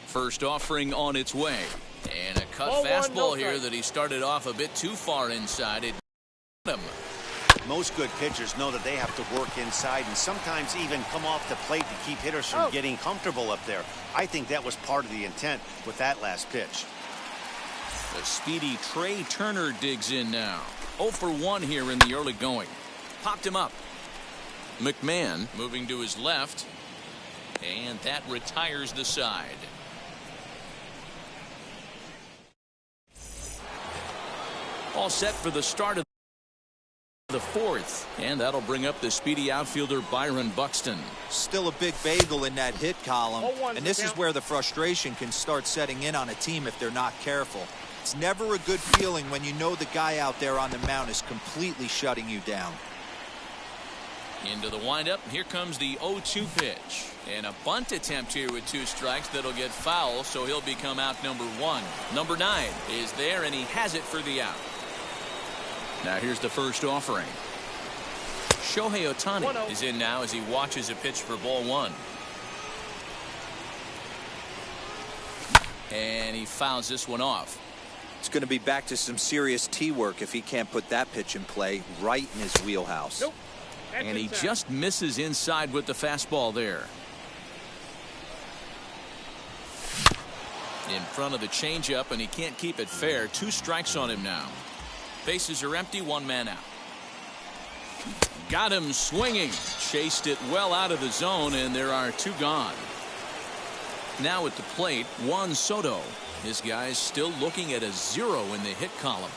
First offering on its way. And a cut fastball here that he started off a bit too far inside. It him. Most good pitchers know that they have to work inside and sometimes even come off the plate to keep hitters from getting comfortable up there. I think that was part of the intent with that last pitch. The speedy Trey Turner digs in now. 0 for 1 here in the early going. Popped him up. McMahon moving to his left. And that retires the side. All set for the start of the fourth. And that'll bring up the speedy outfielder Byron Buxton. Still a big bagel in that hit column. And this is where the frustration can start setting in on a team if they're not careful. It's never a good feeling when you know the guy out there on the mound is completely shutting you down. Into the windup. Here comes the 0-2 pitch. And a bunt attempt here with 2 strikes that'll get foul, so he'll become out number 1. Number 9 is there, and he has it for the out. Now here's the first offering. Shohei Otani is in now as he watches a pitch for ball 1. And he fouls this one off. It's going to be back to some serious tee work if he can't put that pitch in play right in his wheelhouse. Nope. And he just misses inside with the fastball there. In front of the changeup, and he can't keep it fair. 2 strikes on him now. Bases are empty, 1 man out. Got him swinging. Chased it well out of the zone, and there are 2 gone. Now at the plate, Juan Soto. His guy's still looking at a 0 in the hit column.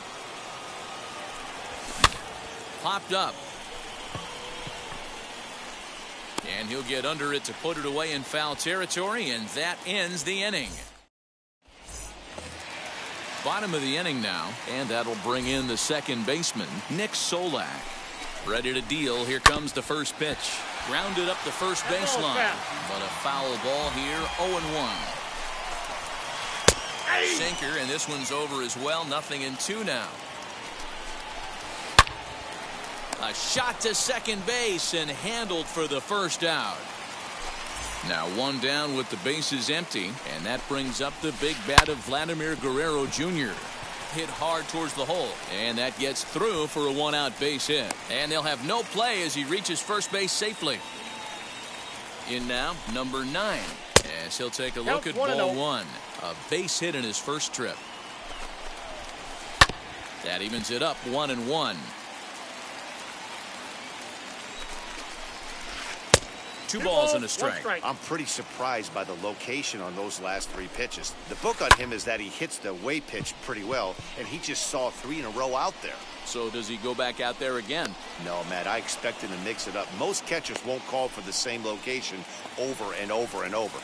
Popped up. And he'll get under it to put it away in foul territory, and that ends the inning. Bottom of the inning now, and that'll bring in the second baseman, Nick Solak. Ready to deal. Here comes the first pitch. Grounded up the first baseline, but a foul ball here. 0-1. Sinker, and this one's over as well. 0-2 now. A shot to second base and handled for the first out. Now 1 down with the bases empty, and that brings up the big bat of Vladimir Guerrero Jr. Hit hard towards the hole, and that gets through for a 1-out base hit. And they'll have no play as he reaches first base safely. In now, number 9, as he'll take a look at ball 1. A base hit in his first trip. That evens it up 1-1. 2 balls and a strike. I'm pretty surprised by the location on those last 3 pitches. The book on him is that he hits the away pitch pretty well, and he just saw 3 in a row out there. So does he go back out there again? No, Matt, I expect him to mix it up. Most catchers won't call for the same location over and over and over.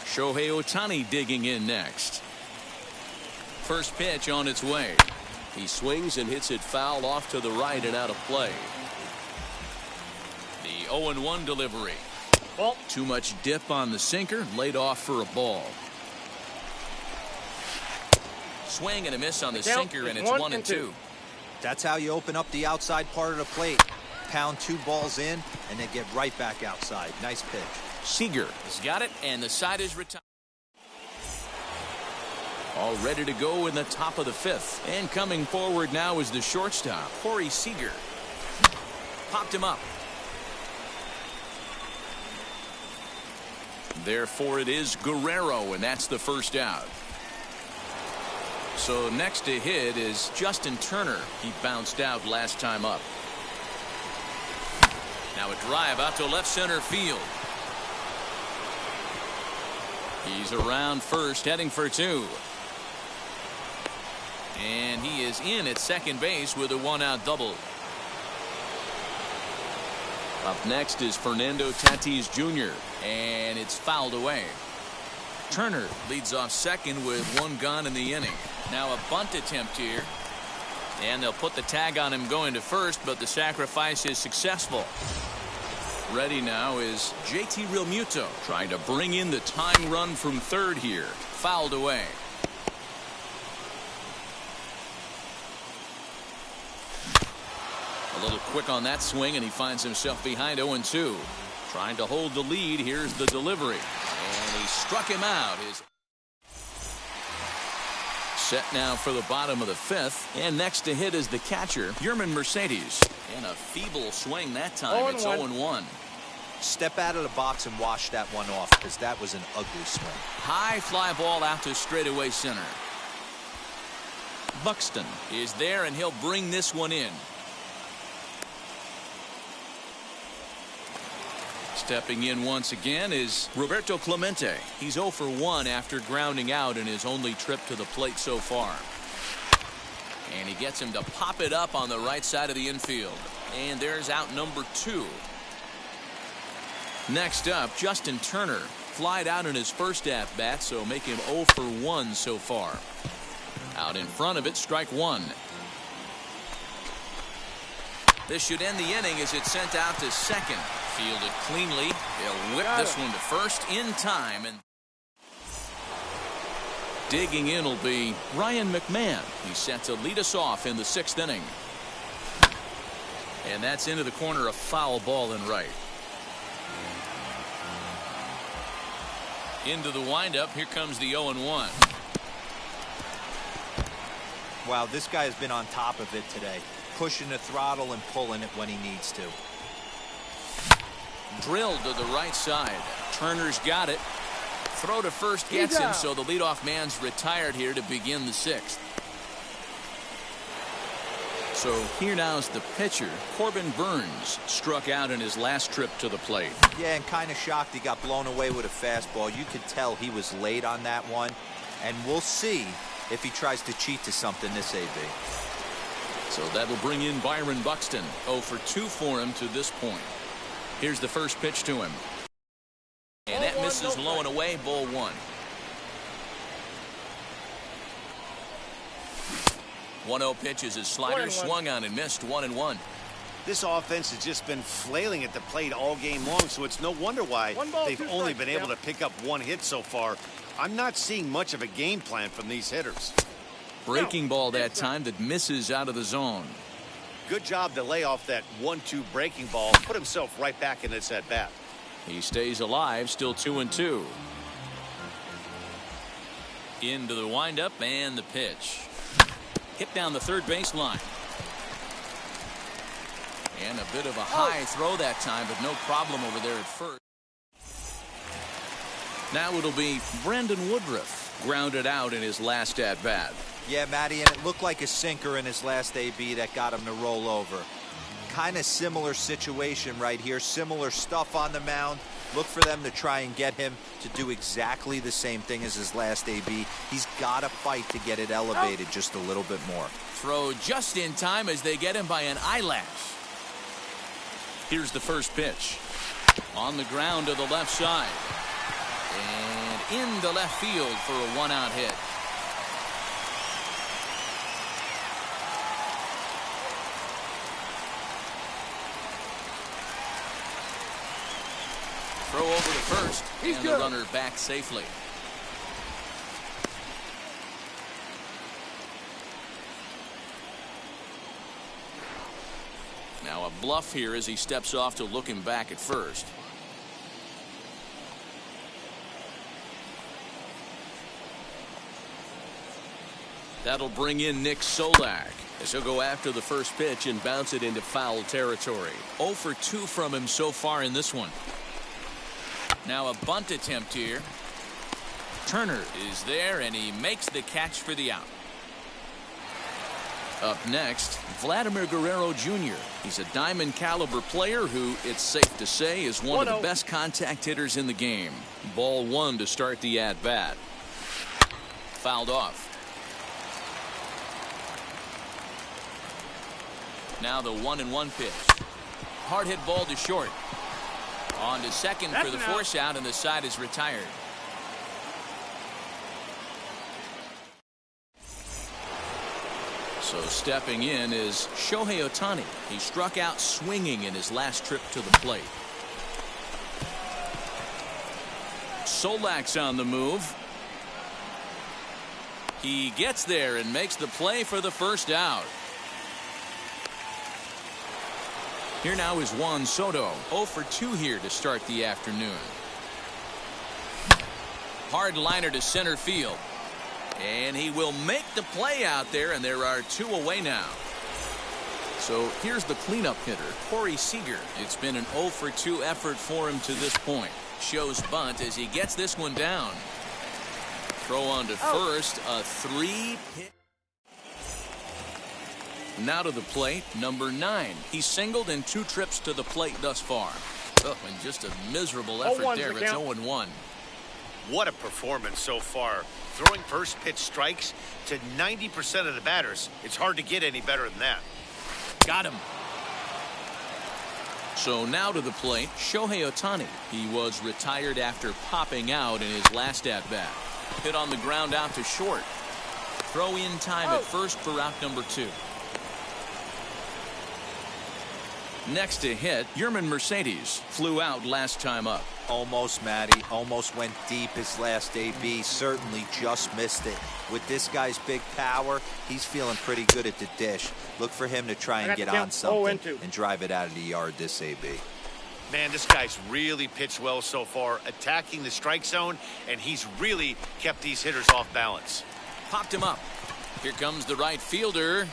Shohei Otani digging in next. First pitch on its way. He swings and hits it foul off to the right and out of play. The 0-1 delivery. Ball. Too much dip on the sinker, laid off for a ball. Swing and a miss on the sinker, and it's 1-2. That's how you open up the outside part of the plate. Pound 2 balls in and then get right back outside. Nice pitch. Seeger has got it, and the side is retired. All ready to go in the top of the 5th. And coming forward now is the shortstop, Corey Seeger. Popped him up. Therefore it is Guerrero, and that's the first out. So next to hit is Justin Turner. He bounced out last time up. Now a drive out to left center field. He's around first, heading for 2. And he is in at second base with a 1-out double. Up next is Fernando Tatis Jr. and it's fouled away. Turner leads off second with 1 gone in the inning. Now a bunt attempt here, and they'll put the tag on him going to first, but the sacrifice is successful. Ready now is JT Realmuto, trying to bring in the tying run from third here. Fouled away. A little quick on that swing, and he finds himself behind 0-2. Trying to hold the lead. Here's the delivery. And he struck him out. Set now for the bottom of the fifth, and next to hit is the catcher, Yerman Mercedes. And a feeble swing that time. It's 0-1. Step out of the box and wash that one off, because that was an ugly swing. High fly ball out to straightaway center. Buxton is there, and he'll bring this one in. Stepping in once again is Roberto Clemente. He's 0 for 1 after grounding out in his only trip to the plate so far. And he gets him to pop it up on the right side of the infield. And there's out number 2. Next up, Justin Turner. Flied out in his first at-bat, so make him 0 for 1 so far. Out in front of it, strike 1. This should end the inning as it's sent out to second. Fielded cleanly. He'll whip this one to first in time. And digging in will be Ryan McMahon. He's set to lead us off in the 6th inning. And that's into the corner, a foul ball and right. Into the windup. Here comes the 0-1. Wow, this guy has been on top of it today. Pushing the throttle and pulling it when he needs to. Drilled to the right side. Turner's got it. Throw to first gets him, so the leadoff man's retired here to begin the 6th. So here now's the pitcher. Corbin Burns struck out in his last trip to the plate. Yeah, and kind of shocked he got blown away with a fastball. You could tell he was late on that one. And we'll see if he tries to cheat to something this AB. So that'll bring in Byron Buxton. 0 for 2 for him to this point. Here's the first pitch to him. And that misses low and away, ball 1. 1-0 pitch is his slider, swung on and missed. 1-1. This offense has just been flailing at the plate all game long, so it's no wonder why they've only been able to pick up 1 hit so far. I'm not seeing much of a game plan from these hitters. Breaking ball that time that misses out of the zone. Good job to lay off that 1-2 breaking ball. Put himself right back in this at bat. He stays alive, still 2-2. Into the windup and the pitch. Hit down the third baseline. And a bit of a high throw that time, but no problem over there at first. Now it'll be Brandon Woodruff, grounded out in his last at bat. Yeah, Matty, and it looked like a sinker in his last AB that got him to roll over. Kind of similar situation right here. Similar stuff on the mound. Look for them to try and get him to do exactly the same thing as his last AB. He's got to fight to get it elevated just a little bit more. Throw just in time as they get him by an eyelash. Here's the first pitch. On the ground to the left side. And into left field for a 1-out hit. Throw over to first, and the runner back safely. Now a bluff here as he steps off to look him back at first. That'll bring in Nick Solak as he'll go after the first pitch and bounce it into foul territory. 0 for 2 from him so far in this one. Now a bunt attempt here. Turner is there, and he makes the catch for the out. Up next, Vladimir Guerrero Jr. He's a diamond caliber player who, it's safe to say, is one of the best contact hitters in the game. Ball 1 to start the at-bat. Fouled off. Now the 1-1 pitch. Hard hit ball to short. On to second for the force out, and the side is retired. So stepping in is Shohei Otani. He struck out swinging in his last trip to the plate. Solak's on the move. He gets there and makes the play for the first out. Here now is Juan Soto. 0 for 2 here to start the afternoon. Hard liner to center field. And he will make the play out there, and there are 2 away now. So here's the cleanup hitter, Corey Seeger. It's been an 0 for 2 effort for him to this point. Shows bunt as he gets this one down. Throw on to first, a 3-hit. Now to the plate, number 9. He singled in 2 trips to the plate thus far. Oh, and just a miserable effort there. It's 0-1. What a performance so far. Throwing first pitch strikes to 90% of the batters. It's hard to get any better than that. Got him. So now to the plate, Shohei Otani. He was retired after popping out in his last at-bat. Hit on the ground out to short. Throw in time at first for out number 2. Next to hit, Yerman Mercedes flew out last time up. Almost, Matty. Almost went deep his last AB. Certainly just missed it. With this guy's big power, he's feeling pretty good at the dish. Look for him to try and get on something and drive it out of the yard this AB. Man, this guy's really pitched well so far, attacking the strike zone, and he's really kept these hitters off balance. Popped him up. Here comes the right fielder.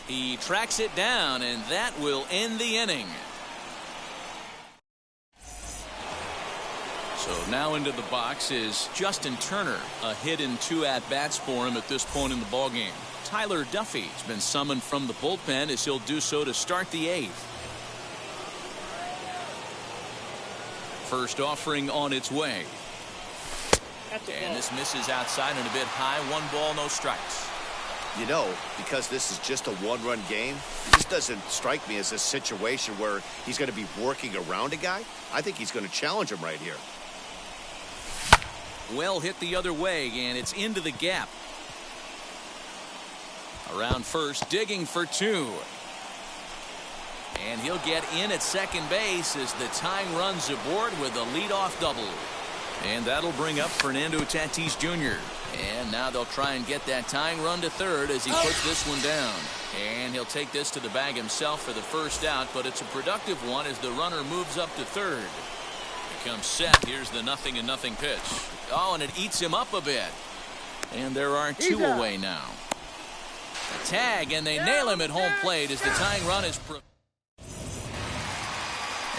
He tracks it down, and that will end the inning. So now into the box is Justin Turner. A hit in 2 at-bats for him at this point in the ballgame. Tyler Duffy has been summoned from the bullpen as he'll do so to start the 8th. First offering on its way. And this misses outside and a bit high. 1 ball, no strikes. You know, because this is just a 1-run game, this doesn't strike me as a situation where he's going to be working around a guy. I think he's going to challenge him right here. Well hit the other way, and it's into the gap. Around first, digging for 2. And he'll get in at second base as the tying runs aboard with a leadoff double. And that'll bring up Fernando Tatis Jr. And now they'll try and get that tying run to third as he puts this one down. And he'll take this to the bag himself for the first out, but it's a productive one as the runner moves up to third. Here comes Seth. Here's the 0-0 pitch. Oh, and it eats him up a bit. And there are 2 away now. A tag, and they nail him at home plate as the tying run is...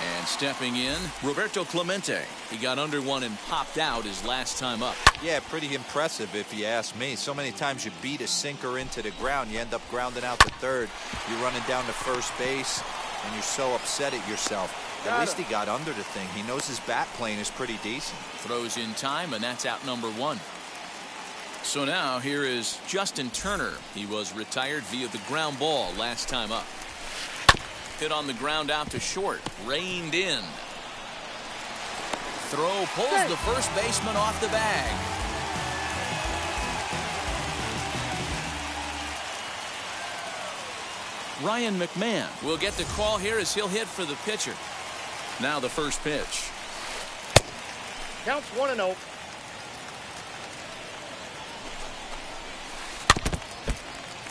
And stepping in, Roberto Clemente. He got under one and popped out his last time up. Yeah, pretty impressive if you ask me. So many times you beat a sinker into the ground, you end up grounding out to third. You're running down to first base, and you're so upset at yourself. At least he got under the thing. He knows his bat plane is pretty decent. Throws in time, and that's out number 1. So now here is Justin Turner. He was retired via the ground ball last time up. Hit on the ground out to short. Reined in. Throw pulls the first baseman off the bag. Ryan McMahon will get the call here as he'll hit for the pitcher. Now the first pitch. Counts 1-0.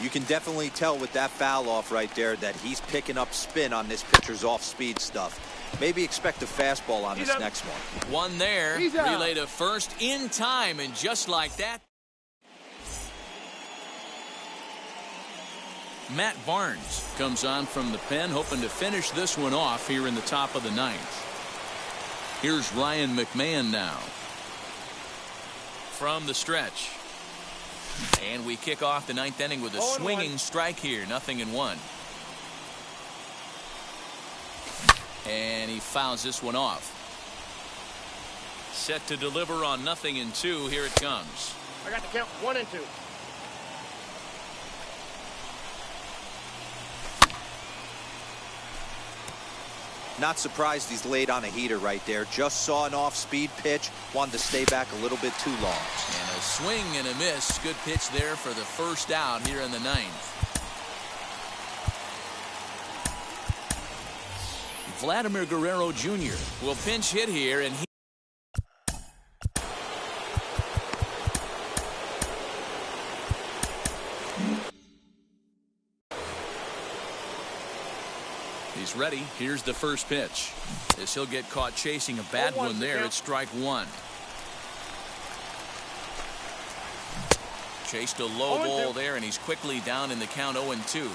You can definitely tell with that foul off right there that he's picking up spin on this pitcher's off-speed stuff. Maybe expect a fastball on this next one. One there. Relay to first in time, and just like that. Matt Barnes comes on from the pen, hoping to finish this one off here in the top of the 9th. Here's Ryan McMahon now. From the stretch. And we kick off the 9th inning with a swinging strike here. 0-1. And he fouls this one off. Set to deliver on 0-2. Here it comes. I got the count 1-2. Not surprised he's laid on a heater right there. Just saw an off-speed pitch. Wanted to stay back a little bit too long. And a swing and a miss. Good pitch there for the first out here in the 9th. Vladimir Guerrero Jr. will pinch hit here, and he's ready. Here's the first pitch. As he'll get caught chasing a bad one there. It's strike 1. Chased a low ball there, and he's quickly down in the count 0-2.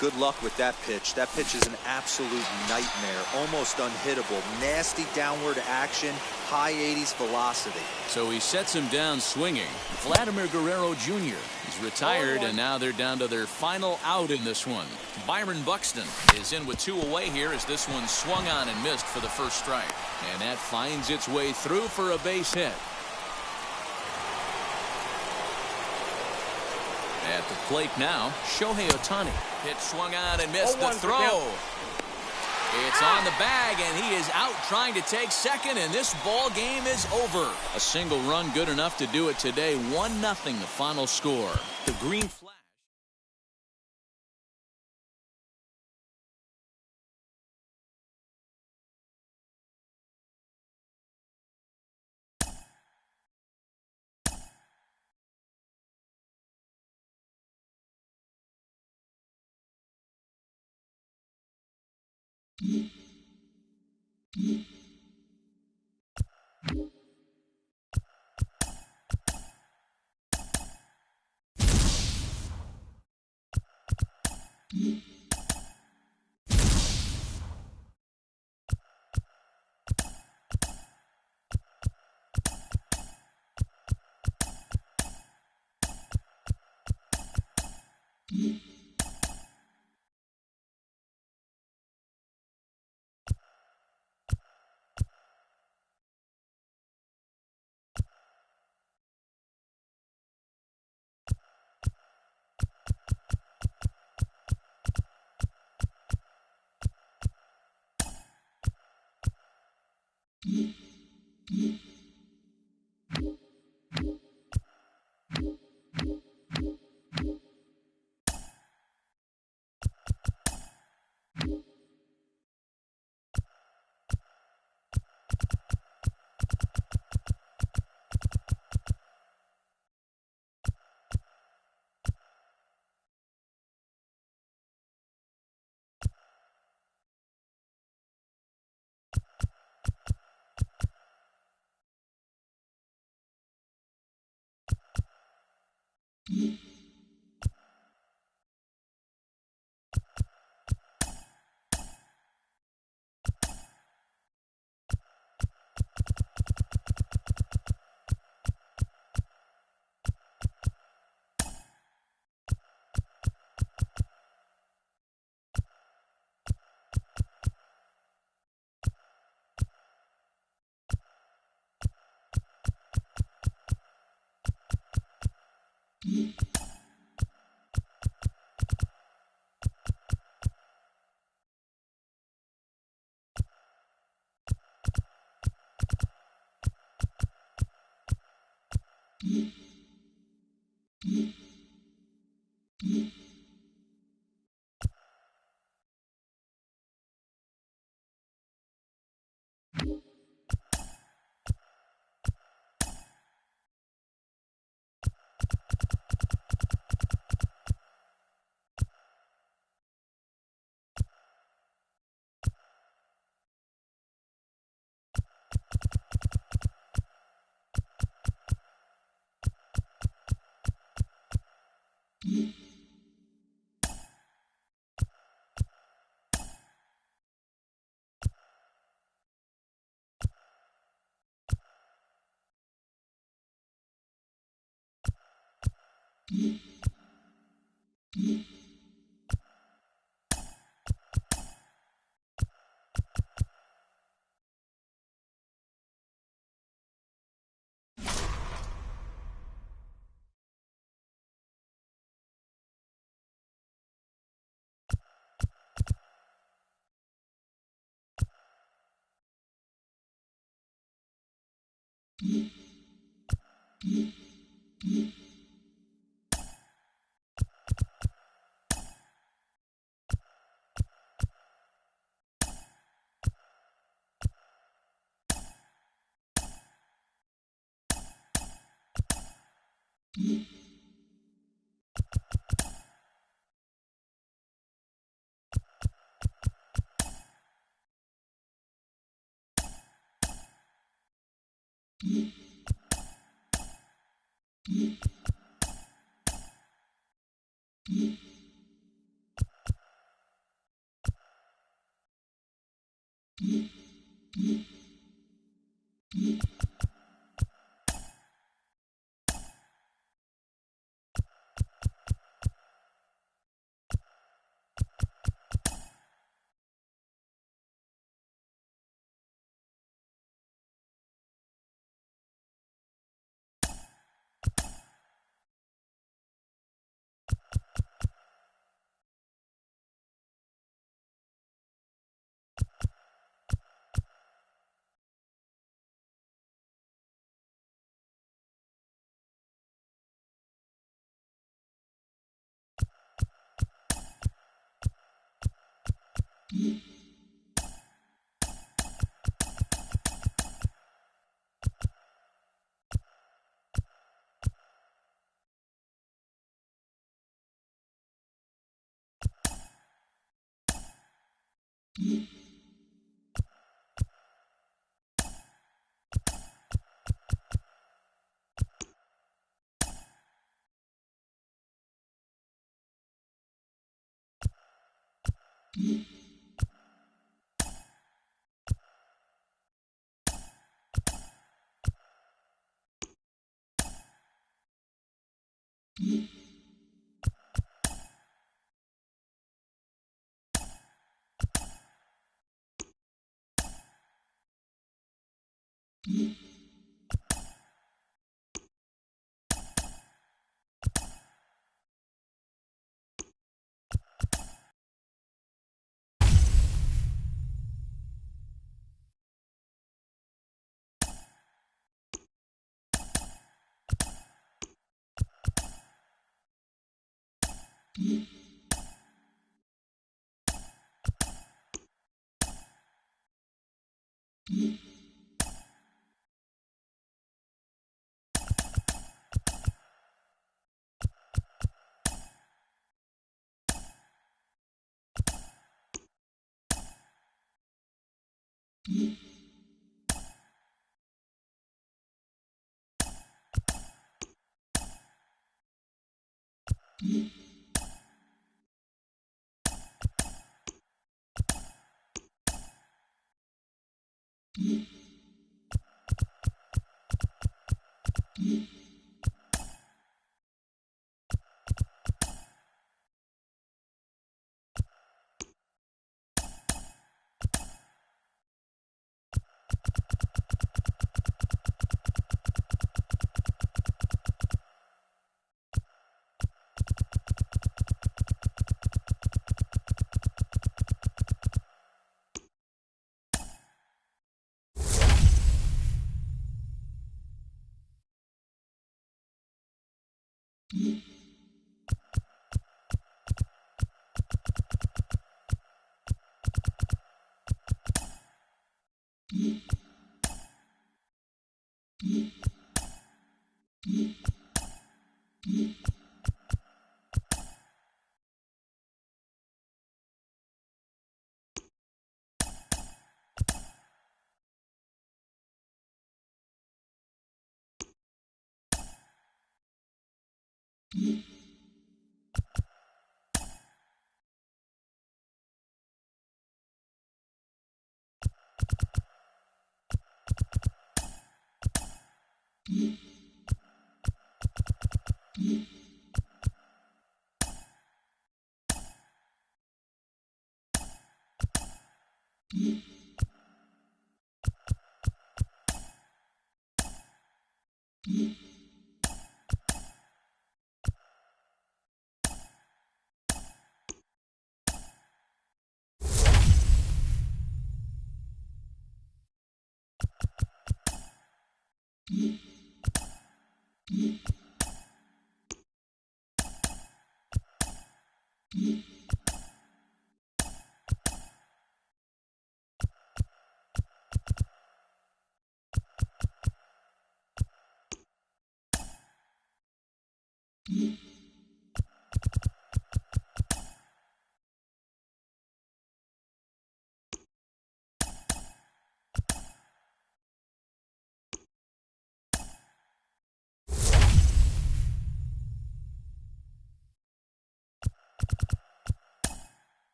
Good luck with that pitch. That pitch is an absolute nightmare. Almost unhittable. Nasty downward action. High 80s velocity. So he sets him down swinging. Vladimir Guerrero Jr. He's retired, and now they're down to their final out in this one. Byron Buxton is in with 2 away here as this one swung on and missed for the first strike. And that finds its way through for a base hit. At the plate now, Shohei Otani. Pitch swung on and missed the throw. It's on the bag, and he is out trying to take second, and this ball game is over. A single run good enough to do it today. 1-0 the final score. The green flag.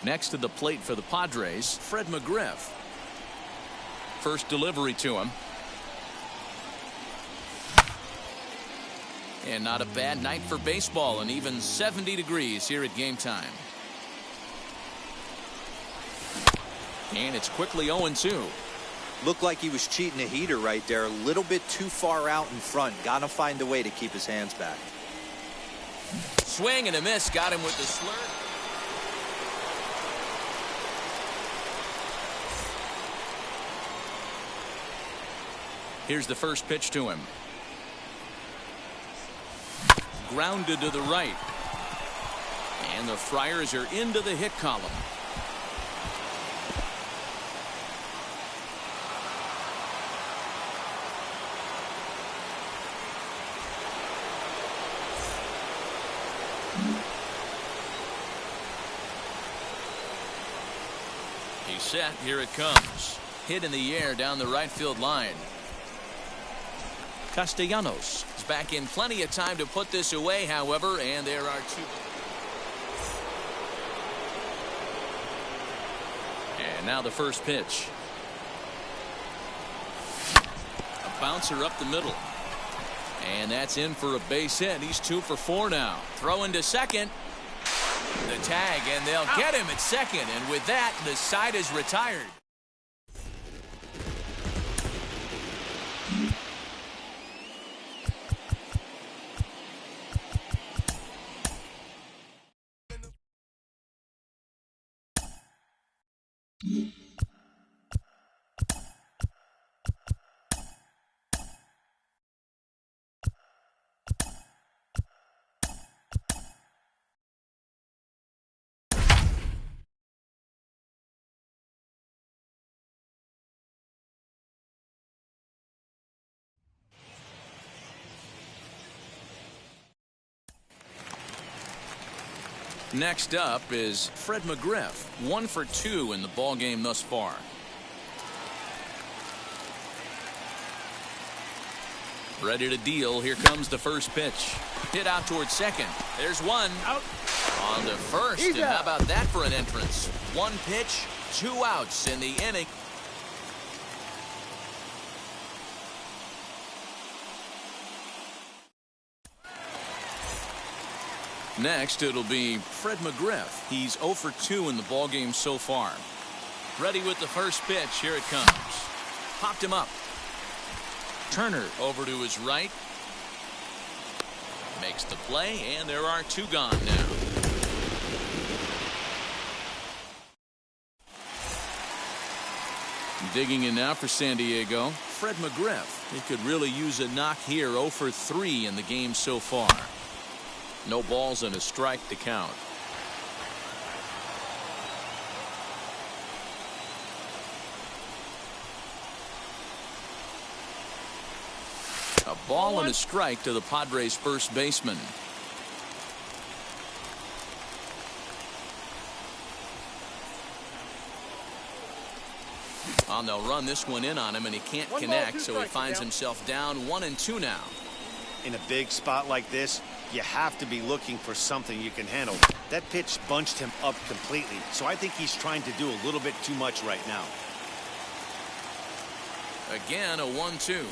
Next to the plate for the Padres, Fred Mcgriff. First delivery to him. And not a bad night for baseball, and even 70 degrees here at game time. And it's quickly 0-2. Looked like he was cheating a heater right there. A little bit too far out in front. Gotta find a way to keep his hands back. Swing and a miss. Got him with the slurve. Here's the first pitch to him. Grounded to the right. And the Friars are into the hit column. He's set. Here it comes. Hit in the air down the right field line. Castellanos is back in plenty of time to put this away, however, and there are two. And now the first pitch. A bouncer up the middle. And that's in for a base hit. He's 2 for 4 now. Throwing to second. The tag, and they'll get him at second. And with that, the side is retired. Next up is Fred Mcgriff, 1 for 2 in the ball game thus far. Ready to deal. Here comes the first pitch. Hit out towards second. There's one. Out. On to first. And how about that for an entrance? 1 pitch, 2 outs in the inning. Next, it'll be Fred Mcgriff. He's 0 for 2 in the ballgame so far. Ready with the first pitch. Here it comes. Popped him up. Turner over to his right. Makes the play, and there are 2 gone now. Digging in now for San Diego, Fred Mcgriff. He could really use a knock here. 0 for 3 in the game so far. No balls and a strike to count. A ball and a strike to the Padres first baseman. They'll run this one in on him, and he can't connect, so he finds himself down 1-2 now. In a big spot like this, you have to be looking for something you can handle. That pitch bunched him up completely, so I think he's trying to do a little bit too much right now. Again, a 1-2.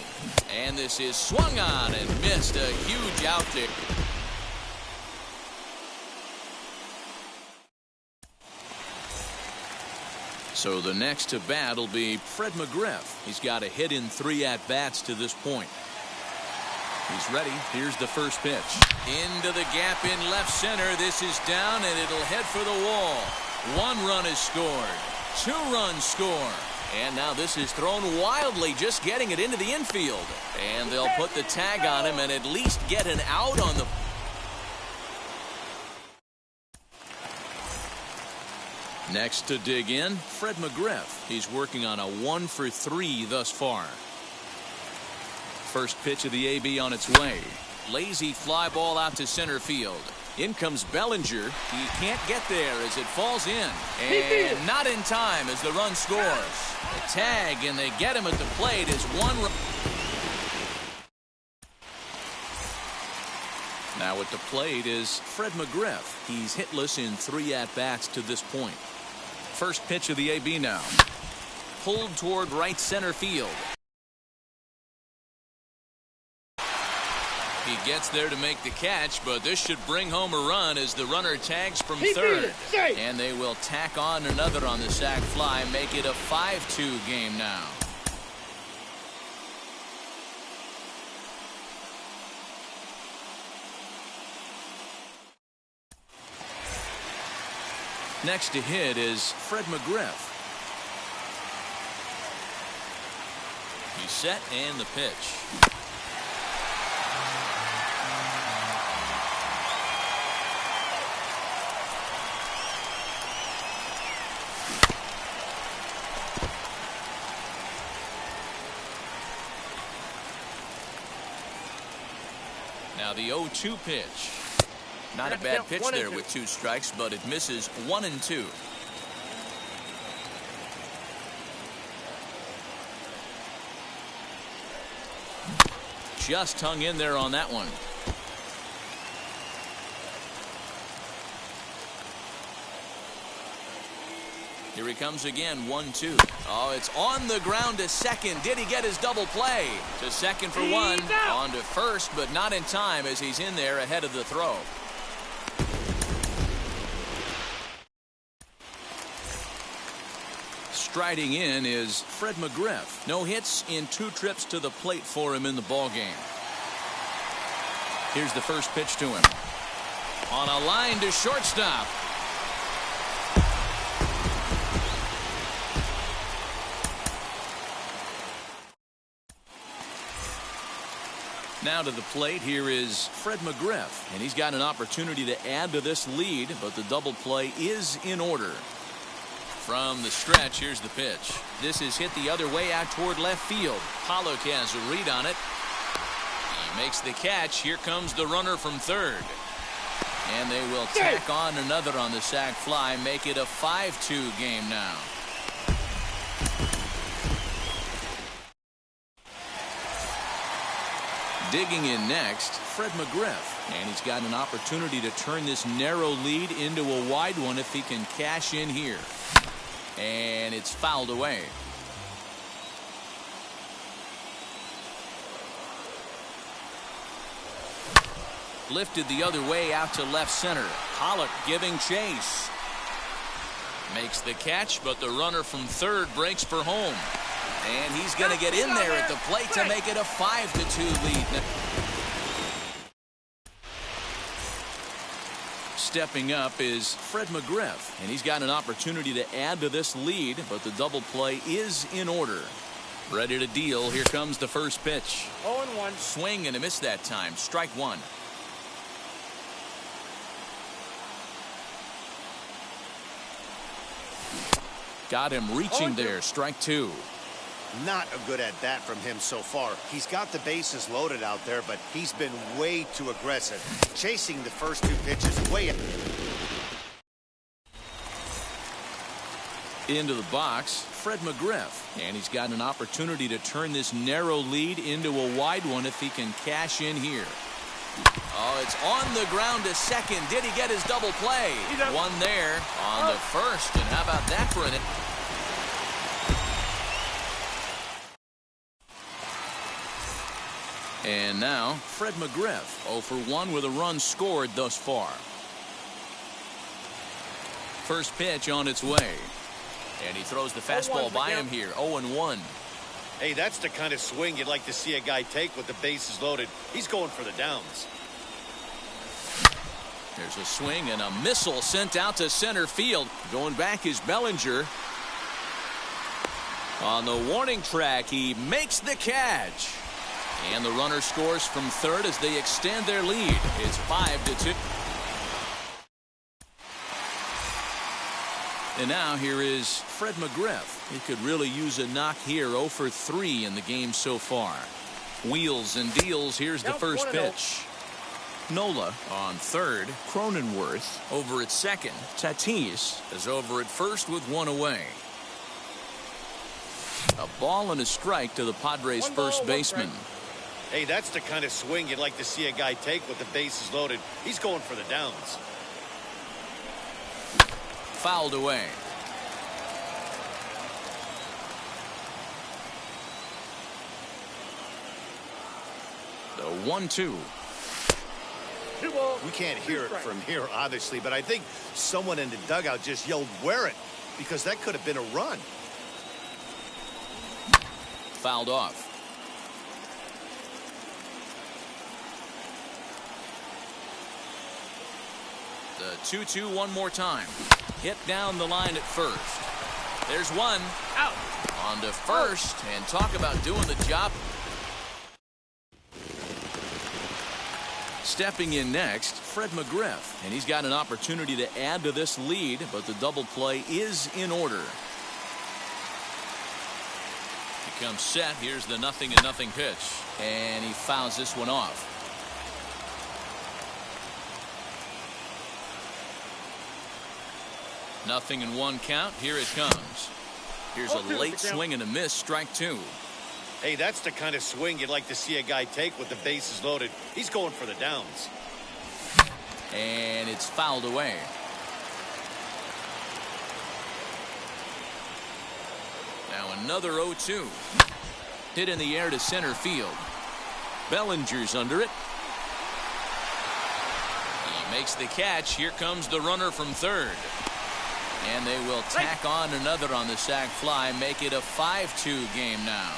And this is swung on and missed. A huge out there. So the next to bat will be Fred Mcgriff. He's got a hit in 3 at-bats to this point. He's ready. Here's the first pitch. Into the gap in left center. This is down, and it'll head for the wall. 1 run is scored. 2 runs score. And now this is thrown wildly, just getting it into the infield. And they'll put the tag on him and at least get an out on the... Next to dig in, Fred Mcgriff. He's working on a 1 for 3 thus far. First pitch of the AB on its way. Lazy fly ball out to center field. In comes Bellinger. He can't get there as it falls in. And not in time as the run scores. A tag, and they get him at the plate as 1 run. Now at the plate is Fred Mcgriff. He's hitless in 3 at-bats to this point. First pitch of the AB now. Pulled toward right center field. He gets there to make the catch, but this should bring home a run as the runner tags from third. And they will tack on another on the sac fly, make it a 5-2 game now. Next to hit is Fred Mcgriff. He's set and the pitch. Now the 0-2 pitch. Not a bad pitch there with 2 strikes, but it misses 1-2. Just hung in there on that one. Here he comes again, 1-2. Oh, it's on the ground to second. Did he get his double play? To second for 1. On to first, but not in time as he's in there ahead of the throw. Striding in is Fred Mcgriff. No hits in 2 trips to the plate for him in the ballgame. Here's the first pitch to him. On a line to shortstop. Now to the plate, here is Fred Mcgriff, and he's got an opportunity to add to this lead, but the double play is in order. From the stretch, here's the pitch. This is hit the other way out toward left field. Pollock has a read on it. He makes the catch. Here comes the runner from third. And they will tack on another on the sac fly, make it a 5-2 game now. Digging in next, Fred Mcgriff, and he's got an opportunity to turn this narrow lead into a wide one if he can cash in here. And it's fouled away. Lifted the other way out to left center. Pollock giving chase. Makes the catch, but the runner from third breaks for home. And he's going to get in there at the plate to make it a 5-2 lead. stepping up is Fred Mcgriff, and he's got an opportunity to add to this lead, but the double play is in order. Ready to deal. Here comes the first pitch. 0-1. Swing and a miss that time. Strike one. Got him reaching there. Strike two. Not a good at bat from him so far. He's got the bases loaded out there, but he's been way too aggressive, chasing the first two pitches way up. Into the box, Fred Mcgriff, and he's got an opportunity to turn this narrow lead into a wide one if he can cash in here. Oh, it's on the ground to second. Did he get his double play? One there on the first, and how about that for an... And now, Fred Mcgriff, 0 for 1 with a run scored thus far. First pitch on its way. And he throws the fastball by him here, 0-1. Hey, that's the kind of swing you'd like to see a guy take with the bases loaded. He's going for the downs. There's a swing and a missile sent out to center field. Going back is Bellinger. On the warning track, he makes the catch. And the runner scores from third as they extend their lead. It's 5-2. And now here is Fred Mcgriff. He could really use a knock here. 0 for 3 in the game so far. Wheels and deals. Here's the first pitch. Nola on third. Cronenworth over at second. Tatis is over at first with one away. A ball and a strike to the Padres first baseman. Hey, that's the kind of swing you'd like to see a guy take with the bases loaded. He's going for the downs. Fouled away. The 1-2. We can't hear it from here, obviously, but I think someone in the dugout just yelled, "Wear it," because that could have been a run. Fouled off. The 2-2 one more time. Hit down the line at first. There's one. Out. On to first. And talk about doing the job. Stepping in next, Fred Mcgriff. And he's got an opportunity to add to this lead, but the double play is in order. He comes set. Here's the 0-0 pitch. And he fouls this one off. Nothing in one count. Here it comes. Here's a late swing and a miss. Strike two. Hey, that's the kind of swing you'd like to see a guy take with the bases loaded. He's going for the downs. And it's fouled away. Now another 0-2. Hit in the air to center field. Bellinger's under it. He makes the catch. Here comes the runner from third. And they will tack on another on the sac fly, make it a 5-2 game now.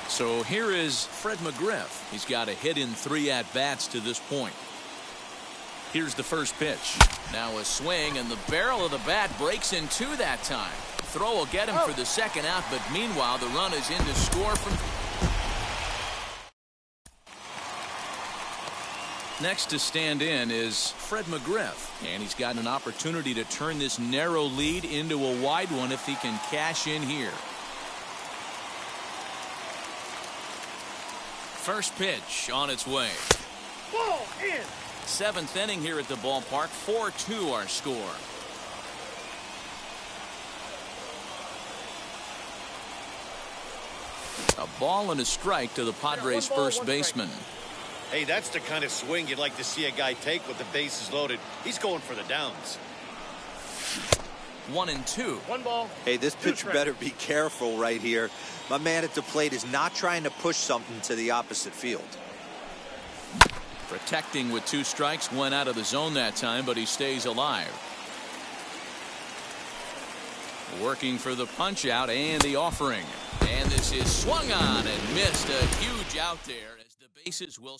So here is Fred Mcgriff. He's got a hit in 3 at-bats to this point. Here's the first pitch. Now a swing, and the barrel of the bat breaks in 2 that time. Throw will get him for the second out, but meanwhile the run is in to score from... Next to stand in is Fred Mcgriff, and he's got an opportunity to turn this narrow lead into a wide one if he can cash in here. First pitch on its way. Ball in. 7th inning here at the ballpark. 4-2 our score. A ball and a strike to the Padres first baseman. Hey, that's the kind of swing you'd like to see a guy take with the bases loaded. He's going for the downs. 1-2. 1 ball. Hey, this pitcher better be careful right here. My man at the plate is not trying to push something to the opposite field. Protecting with 2 strikes, went out of the zone that time, but he stays alive. Working for the punch out and the offering. And this is swung on and missed. A huge out there as the bases will.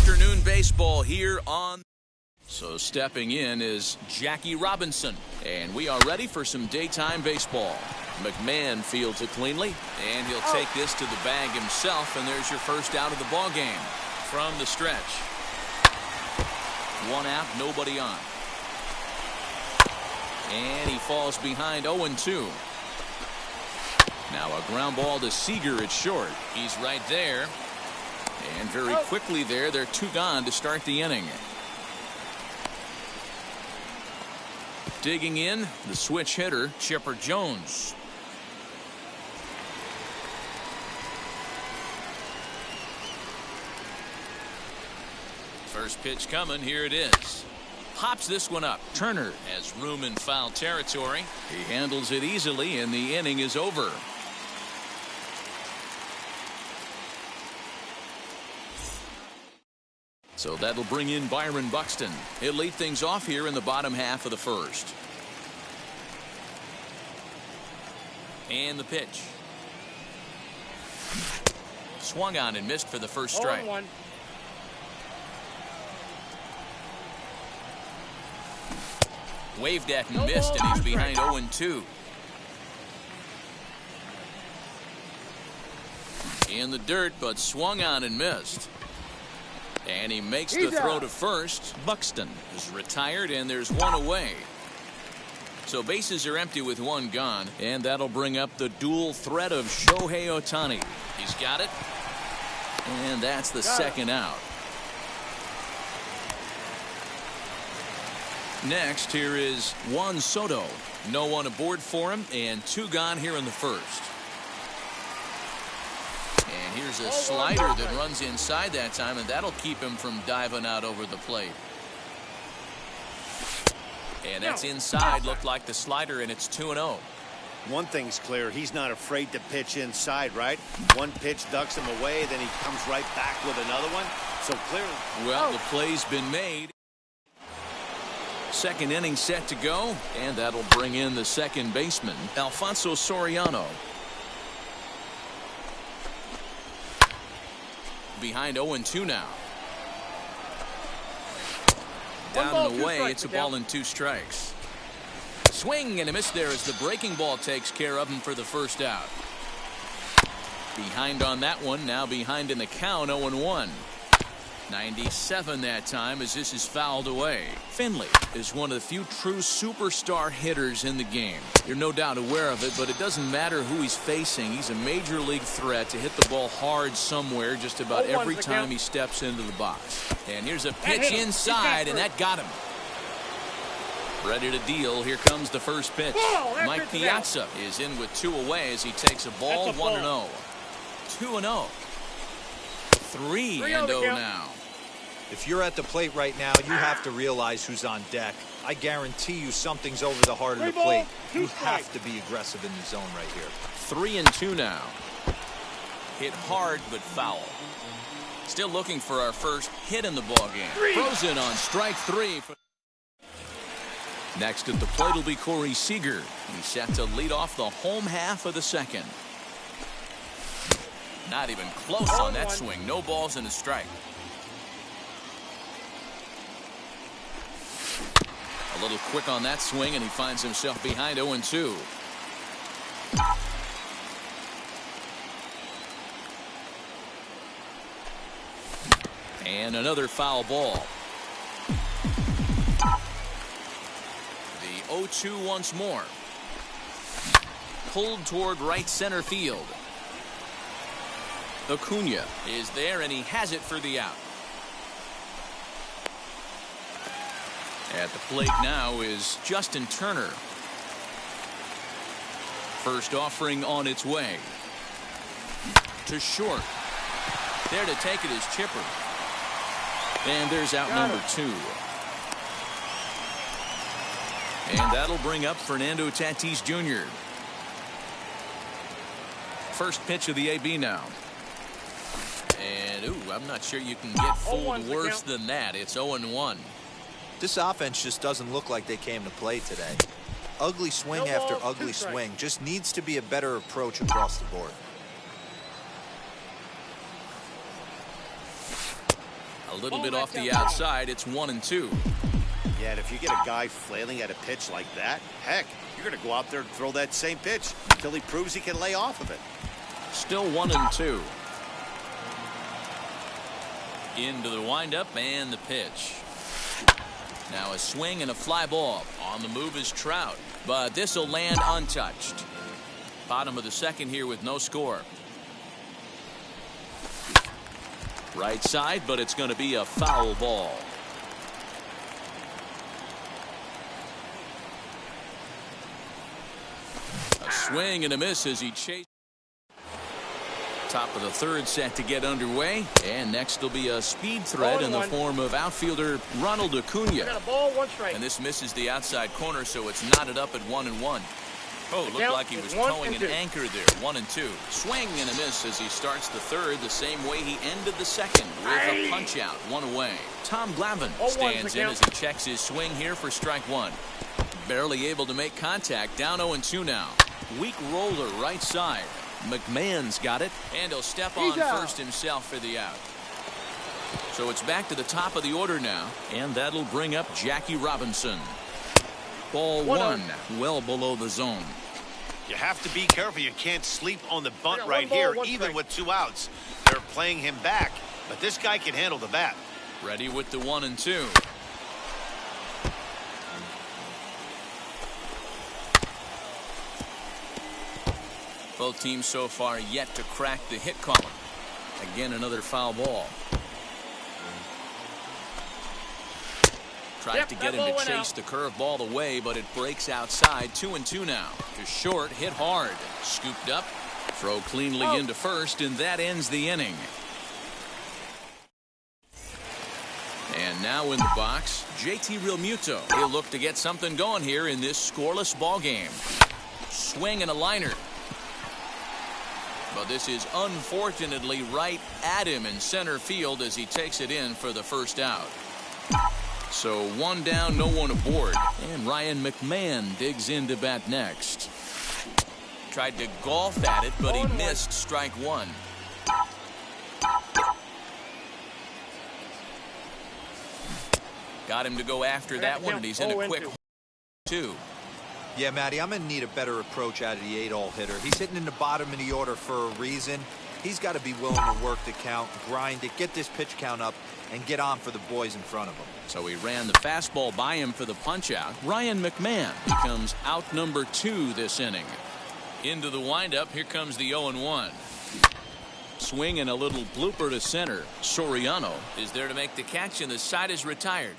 Afternoon baseball here on. So stepping in is Jackie Robinson, and we are ready for some daytime baseball. McMahon fields it cleanly, and he'll take this to the bag himself, and there's your first out of the ball game from the stretch. One out, nobody on, and he falls behind 0-2. Now a ground ball to Seeger at short. He's right there. And very quickly there, they're two gone to start the inning. Digging in, the switch hitter, Chipper Jones. First pitch coming, here it is. Pops this one up. Turner has room in foul territory. He handles it easily, and the inning is over. So that'll bring in Byron Buxton. He'll lead things off here in the bottom half of the first. And the pitch. Swung on and missed for the first strike. 0-1. Waved at and missed, and he's behind 0-2. In the dirt, but swung on and missed. And he makes the throw to first. Buxton is retired, and there's one away. So bases are empty with one gone, and that'll bring up the dual threat of Shohei Otani. He's got it, and that's the second out. Next, here is Juan Soto. No one aboard for him, and two gone here in the first. And here's a slider that runs inside that time, and that'll keep him from diving out over the plate. And that's inside. Looked like the slider, and it's 2-0. One thing's clear, he's not afraid to pitch inside, right? One pitch ducks him away, then he comes right back with another one. So clearly. Well, the play's been made. Second inning set to go, and that'll bring in the second baseman, Alfonso Soriano. Behind 0-2 now. Down and away, it's a ball and 2 strikes. Swing and a miss there as the breaking ball takes care of him for the first out. Behind on that one, now behind in the count, 0-1. 97 that time as this is fouled away. Finley is one of the few true superstar hitters in the game. You're no doubt aware of it, but it doesn't matter who he's facing. He's a major league threat to hit the ball hard somewhere just about every time he steps into the box. And here's a pitch inside, and that got him. Ready to deal. Here comes the first pitch. Mike Piazza is in with 2 away as he takes a ball. 1-0. 2-0. 3-0 now. If you're at the plate right now, you have to realize who's on deck. I guarantee you something's over the heart of the plate. You have to be aggressive in the zone right here. 3-2 now. Hit hard but foul. Still looking for our first hit in the ball game. Frozen on strike 3. Next at the plate will be Corey Seeger. He's set to lead off the home half of the second. Not even close on that swing. No balls and a strike. A little quick on that swing, and he finds himself behind 0-2. And another foul ball. The 0-2 once more. Pulled toward right center field. Acuna is there, and he has it for the out. At the plate now is Justin Turner. First offering on its way. To short. There to take it is Chipper. And there's out number 2. And that'll bring up Fernando Tatis Jr. First pitch of the AB now. And, ooh, I'm not sure you can get fooled worse than that. It's 0-1. This offense just doesn't look like they came to play today. Ugly swing after ugly swing. Just needs to be a better approach across the board. A little bit off the outside. It's 1-2. Yeah, and if you get a guy flailing at a pitch like that, heck, you're going to go out there and throw that same pitch until he proves he can lay off of it. Still 1-2. Into the windup and the pitch. Now a swing and a fly ball. On the move is Trout, but this will land untouched. Bottom of the second here with no score. Right side, but it's going to be a foul ball. A swing and a miss as he chases. Top of the third set to get underway, and next will be a speed threat in the form of outfielder Ronald Acuna. Got a ball, 1 strike. And this misses the outside corner, so it's knotted up at 1-1. Oh, looked like he was towing an anchor there. 1-2. Swing and a miss as he starts the third the same way he ended the second with a punch out. 1 away. Tom Glavine stands in as he checks his swing here for strike 1. Barely able to make contact. Down 0-2 now. Weak roller right side. McMahon's got it, and he'll step on first himself for the out. So it's back to the top of the order now, and that'll bring up Jackie Robinson. Ball 1, well below the zone. You have to be careful. You can't sleep on the bunt right here, even with 2 outs. They're playing him back, but this guy can handle the bat. Ready with the 1-2. Both teams so far yet to crack the hit column. Again, another foul ball. Tried to get him to chase the curveball away, but it breaks outside. 2-2 now. To short, hit hard. Scooped up. Throw cleanly into first, and that ends the inning. And now in the box, JT Realmuto. He'll look to get something going here in this scoreless ball game. Swing and a liner. But this is unfortunately right at him in center field as he takes it in for the first out. So 1 down, no one aboard. And Ryan McMahon digs in to bat next. Tried to golf at it, but he missed strike 1. Got him to go after that one, and he's in a quick 2. Yeah, Matty, I'm going to need a better approach out of the 8-hole hitter. He's hitting in the bottom of the order for a reason. He's got to be willing to work the count, grind it, get this pitch count up, and get on for the boys in front of him. So he ran the fastball by him for the punch-out. Ryan McMahon becomes out number 2 this inning. Into the windup, here comes the 0-1. Swing and a little blooper to center. Soriano is there to make the catch, and the side is retired.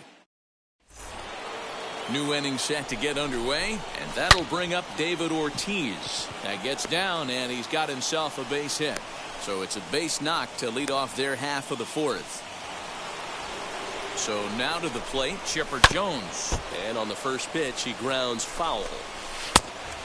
New inning set to get underway, and that'll bring up David Ortiz. That gets down, and he's got himself a base hit. So it's a base knock to lead off their half of the 4th. So now to the plate, Chipper Jones. And on the first pitch, he grounds foul.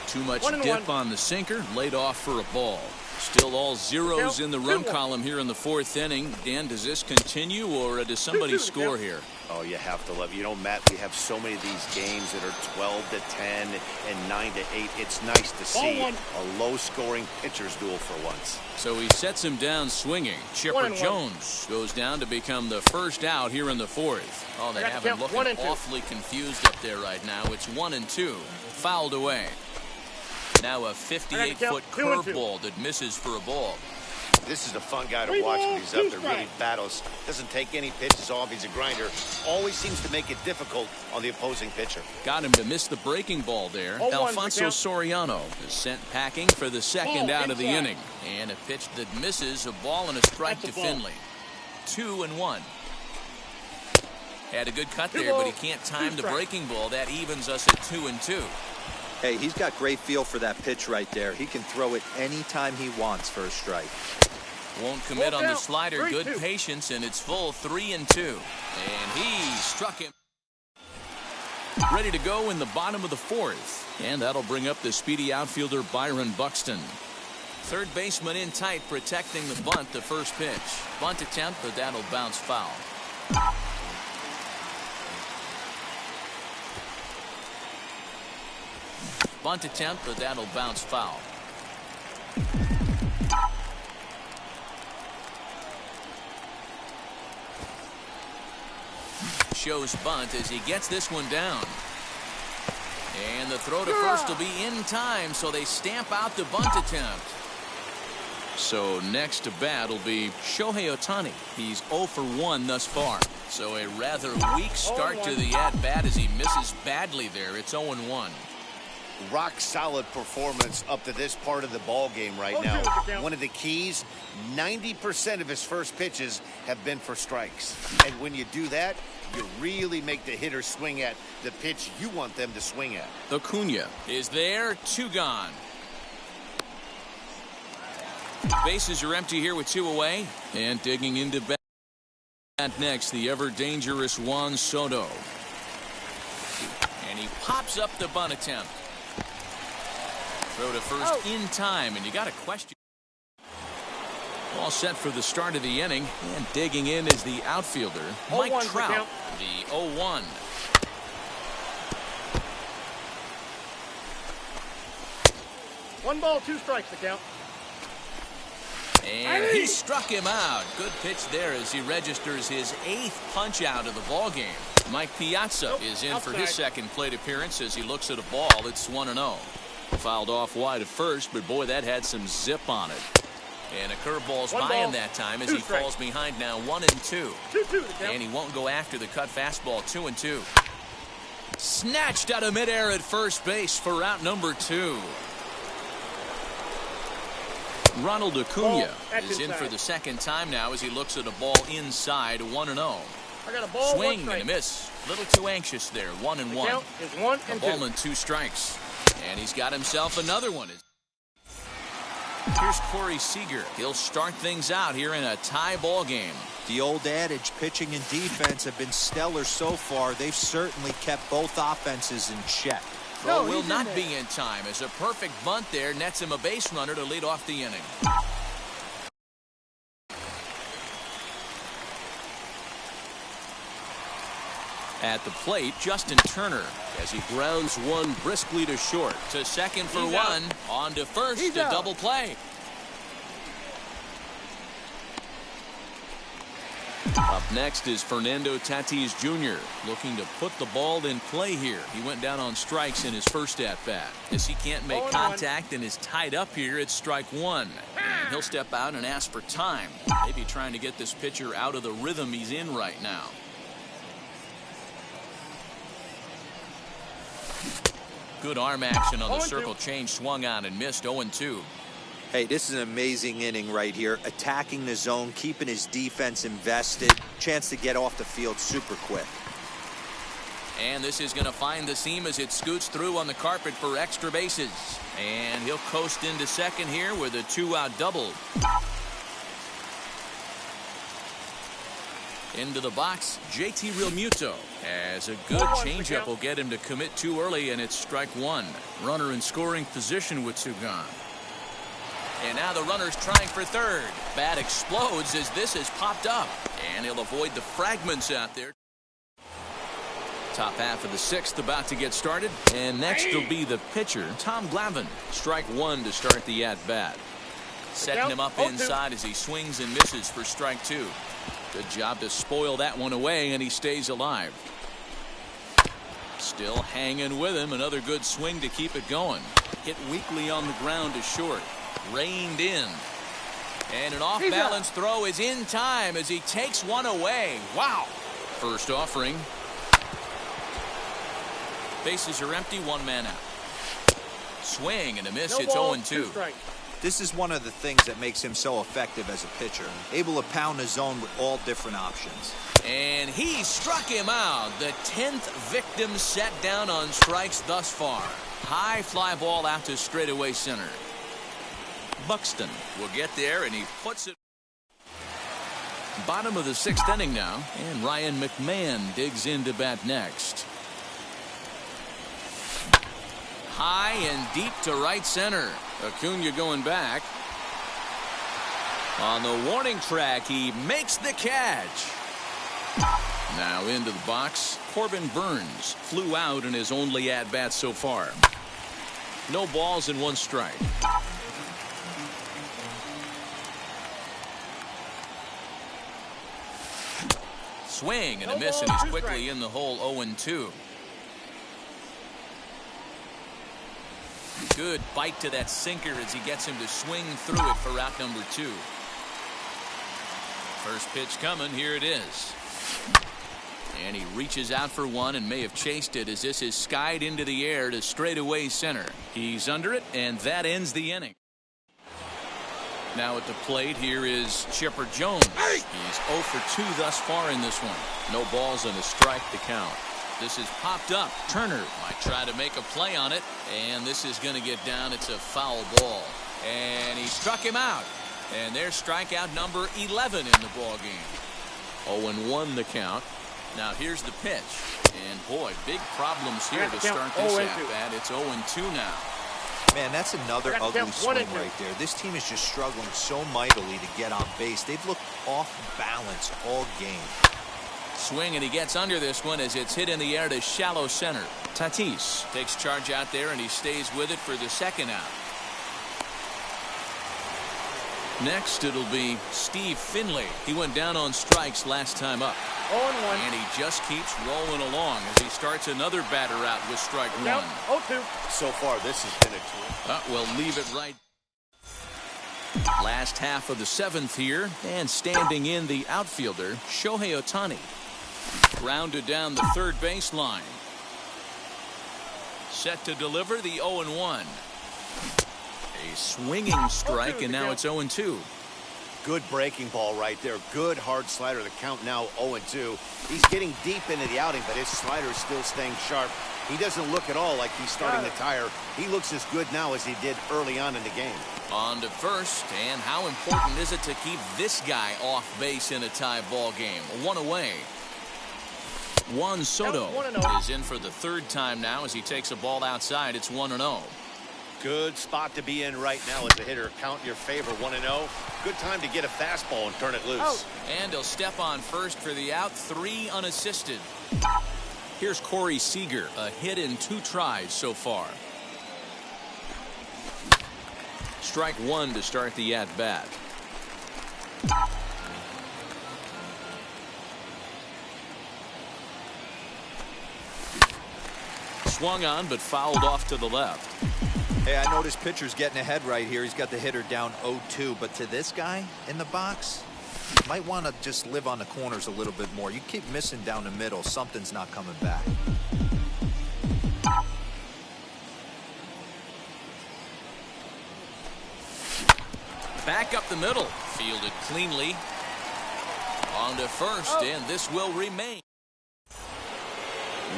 Too much dip on the sinker, laid off for a ball. Still all zeros in the run column here in the 4th inning. Dan, does this continue, or does somebody score here? Oh, you have to love it. You know, Matt, we have so many of these games that are 12-10 and 9-8. It's nice to see a low-scoring pitcher's duel for once. So he sets him down swinging. Chipper Jones goes down to become the first out here in the 4th. Oh, they have him looking awfully confused up there right now. It's 1-2. Fouled away. Now a 58-foot curveball that misses for a ball. This is a fun guy to watch when he's up there. Really battles. Doesn't take any pitches off. He's a grinder. Always seems to make it difficult on the opposing pitcher. Got him to miss the breaking ball there. Alfonso Soriano is sent packing for the second out of the inning. And a pitch that misses, a ball and a strike to Finley. 2-1. Had a good cut there, but he can't time the breaking ball. That evens us at 2-2. Hey, he's got great feel for that pitch right there. He can throw it anytime he wants for a strike. Won't commit on the slider. Good patience, and it's full 3-2. And he struck him. Ready to go in the bottom of the 4th. And that'll bring up the speedy outfielder Byron Buxton. Third baseman in tight, protecting the bunt, the first pitch. Bunt attempt, but that'll bounce foul. Bunt attempt, but that'll bounce foul. Shows bunt as he gets this one down. And the throw to first will be in time, so they stamp out the bunt attempt. So next to bat will be Shohei Otani. He's 0 for 1 thus far. So a rather weak start to the at-bat as he misses badly there. It's 0-1. Rock solid performance up to this part of the ball game right now. One of the keys, 90% of his first pitches have been for strikes. And when you do that, you really make the hitter swing at the pitch you want them to swing at. Acuna is there, 2 gone. Bases are empty here with 2 away. And digging into bat next, the ever-dangerous Juan Soto. And he pops up the bunt attempt. Throw to first in time, and you got a question. All set for the start of the inning, and digging in is the outfielder, Mike Trout, the 0-1. One ball, 2 strikes to count. And he struck him out. Good pitch there as he registers his 8th punch out of the ball game. Mike Piazza is in for his second plate appearance as he looks at a ball. It's 1-0. Fouled off wide at first, but boy, that had some zip on it. And a curveball's by him that time as he falls behind now 1-2. And he won't go after the cut fastball. 2-2. Snatched out of midair at first base for out number 2. Ronald Acuna is in for the second time now as he looks at a ball inside. 1-0. Swing and a miss. A little too anxious there. 1-1. A ball and 2 strikes. And he's got himself another one. Here's Corey Seeger. He'll start things out here in a tie ball game. The old adage, pitching and defense have been stellar so far. They've certainly kept both offenses in check. Throw will not be in time as a perfect bunt there nets him a base runner to lead off the inning. At the plate, Justin Turner as he grounds one briskly to short. To second for one. On to first. A double play. Up next is Fernando Tatis Jr. looking to put the ball in play here. He went down on strikes in his first at-bat. As he can't make contact and is tied up here, it's strike 1. And he'll step out and ask for time. Maybe trying to get this pitcher out of the rhythm he's in right now. Good arm action on the circle change, swung on and missed. 0-2. Hey, this is an amazing inning right here. Attacking the zone, keeping his defense invested. Chance to get off the field super quick. And this is going to find the seam as it scoots through on the carpet for extra bases. And he'll coast into second here with a 2-out double. Into the box, JT Realmuto. As a good changeup will get him to commit too early, and it's strike one. Runner in scoring position with two gone. And now the runner's trying for third. Bat explodes as this has popped up. And he'll avoid the fragments out there. Top half of the sixth about to get started. And next will be the pitcher, Tom Glavine. Strike one to start the at-bat. Setting him up inside as he swings and misses for strike two. Good job to spoil that one away, and he stays alive. Still hanging with him. Another good swing to keep it going. Hit weakly on the ground to short. Reined in. And an off-balance throw is in time as he takes one away. Wow. First offering. Bases are empty, one man out. Swing and a miss. It's 0-2. This is one of the things that makes him so effective as a pitcher. Able to pound the zone with all different options. And he struck him out. The 10th victim set down on strikes thus far. High fly ball out to straightaway center. Buxton will get there, and he puts it. Bottom of the sixth inning now, and Ryan McMahon digs in to bat next. High and deep to right center. Acuna going back. On the warning track, he makes the catch. Now into the box, Corbin Burns flew out in his only at-bat so far. No balls and one strike. Swing and a miss, and he's quickly in the hole. 0-2. Good bite to that sinker as he gets him to swing through it for out number two. First pitch coming. Here it is. And he reaches out for one and may have chased it as this is skied into the air to straightaway center. He's under it, and that ends the inning. Now at the plate, here is Chipper Jones. He's 0 for 2 thus far in this one. No balls and a strike to count. This is popped up. Turner might try to make a play on it, and this is going to get down. It's a foul ball. And he struck him out. And there's strikeout number 11 in the ball game. 0-1 the count. Now here's the pitch. And boy, big problems here to start this at-bat. It's 0-2 now. Man, that's another ugly swing right there. This team is just struggling so mightily to get on base. They've looked off balance all game. Swing, and he gets under this one as it's hit in the air to shallow center. Tatis takes charge out there, and he stays with it for the second out. Next, it'll be Steve Finley. He went down on strikes last time up. 0-1. And he just keeps rolling along as he starts another batter out with strike one. 0-2. So far, this has been a tour. We'll leave it right. Last half of the seventh here, and standing in the outfielder, Shohei Otani. Grounded down the third baseline. Set to deliver the 0-1. A swinging strike, and now it's 0-2. Good breaking ball right there. Good hard slider. The count now 0-2. He's getting deep into the outing, but his slider is still staying sharp. He doesn't look at all like he's starting to tire. He looks as good now as he did early on in the game. On to first, and how important is it to keep this guy off base in a tie ball game? One away. Juan Soto is in for the third time now as he takes a ball outside. It's 1-0. Good spot to be in right now as a hitter. Count your favor. 1-0. Good time to get a fastball and turn it loose. And he'll step on first for the out. 3 unassisted. Here's Corey Seeger, a hit in 2 tries so far. Strike one to start the at-bat. Swung on but fouled off to the left. Hey, I know this pitcher's getting ahead right here. He's got the hitter down 0-2, but to this guy in the box, you might want to just live on the corners a little bit more. You keep missing down the middle, something's not coming back. Back up the middle, fielded cleanly. On to first, and this will remain.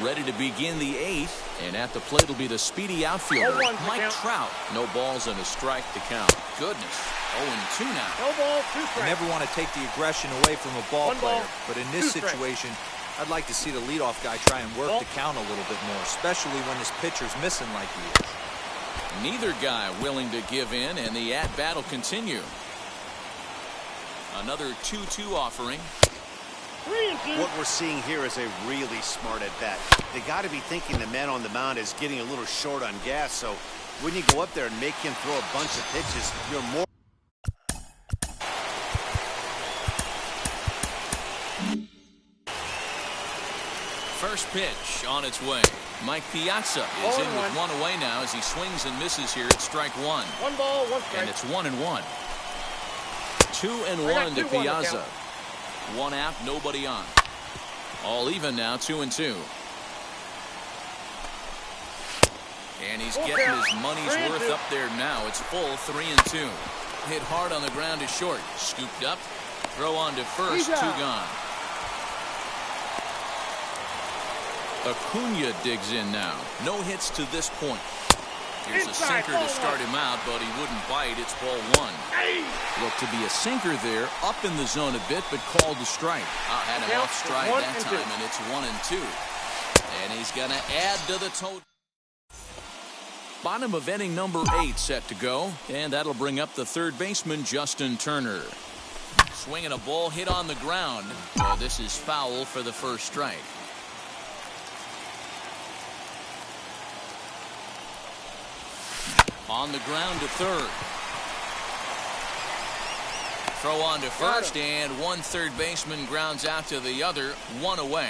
Ready to begin the 8th, and at the plate will be the speedy outfielder, Mike Trout. No balls and a strike to count. Goodness, 0-2 now. No balls, 2 strikes. You never want to take the aggression away from a ball player, but in this situation, I'd like to see the leadoff guy try and work the count a little bit more, especially when this pitcher's missing like he is. Neither guy willing to give in, and the at-bat will continue. Another 2-2 offering. 3-2. What we're seeing here is a really smart at-bat. They got to be thinking the man on the mound is getting a little short on gas, so when you go up there and make him throw a bunch of pitches, you're more. First pitch on its way. Mike Piazza is in with 1 away now as he swings and misses here at strike 1. 1 ball, 1 strike. And it's 1-1. 2-1 to Piazza. 1 out, nobody on. All even now, 2-2. And he's getting his money's worth up there now. It's full, 3-2. Hit hard on the ground to short. Scooped up. Throw on to first, 2 gone. Acuna digs in now. No hits to this point. Here's a sinker to start him out, but he wouldn't bite. It's ball 1. Looked to be a sinker there, up in the zone a bit, but called to strike. Had him off stride that time, and it's 1-2. And he's going to add to the total. Bottom of inning number 8 set to go, and that'll bring up the third baseman, Justin Turner. Swinging a ball hit on the ground. This is foul for the first strike. On the ground to third. Throw on to first, and one third baseman grounds out to the other, 1 away.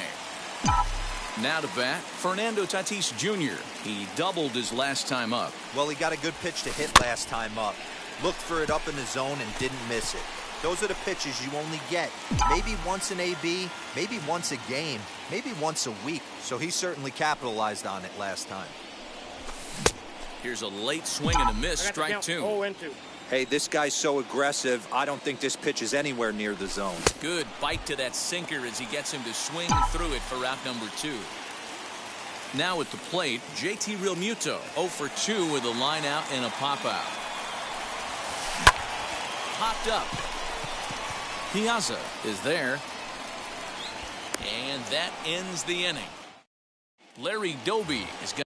Now to bat, Fernando Tatis Jr. He doubled his last time up. Well, he got a good pitch to hit last time up. Looked for it up in the zone and didn't miss it. Those are the pitches you only get maybe once in AB, maybe once a game, maybe once a week. So he certainly capitalized on it last time. Here's a late swing and a miss, strike 2. 0-2. Hey, this guy's so aggressive, I don't think this pitch is anywhere near the zone. Good bite to that sinker as he gets him to swing through it for out number 2. Now at the plate, JT Realmuto, 0 for 2 with a line out and a pop out. Popped up. Piazza is there. And that ends the inning. Larry Doby is going.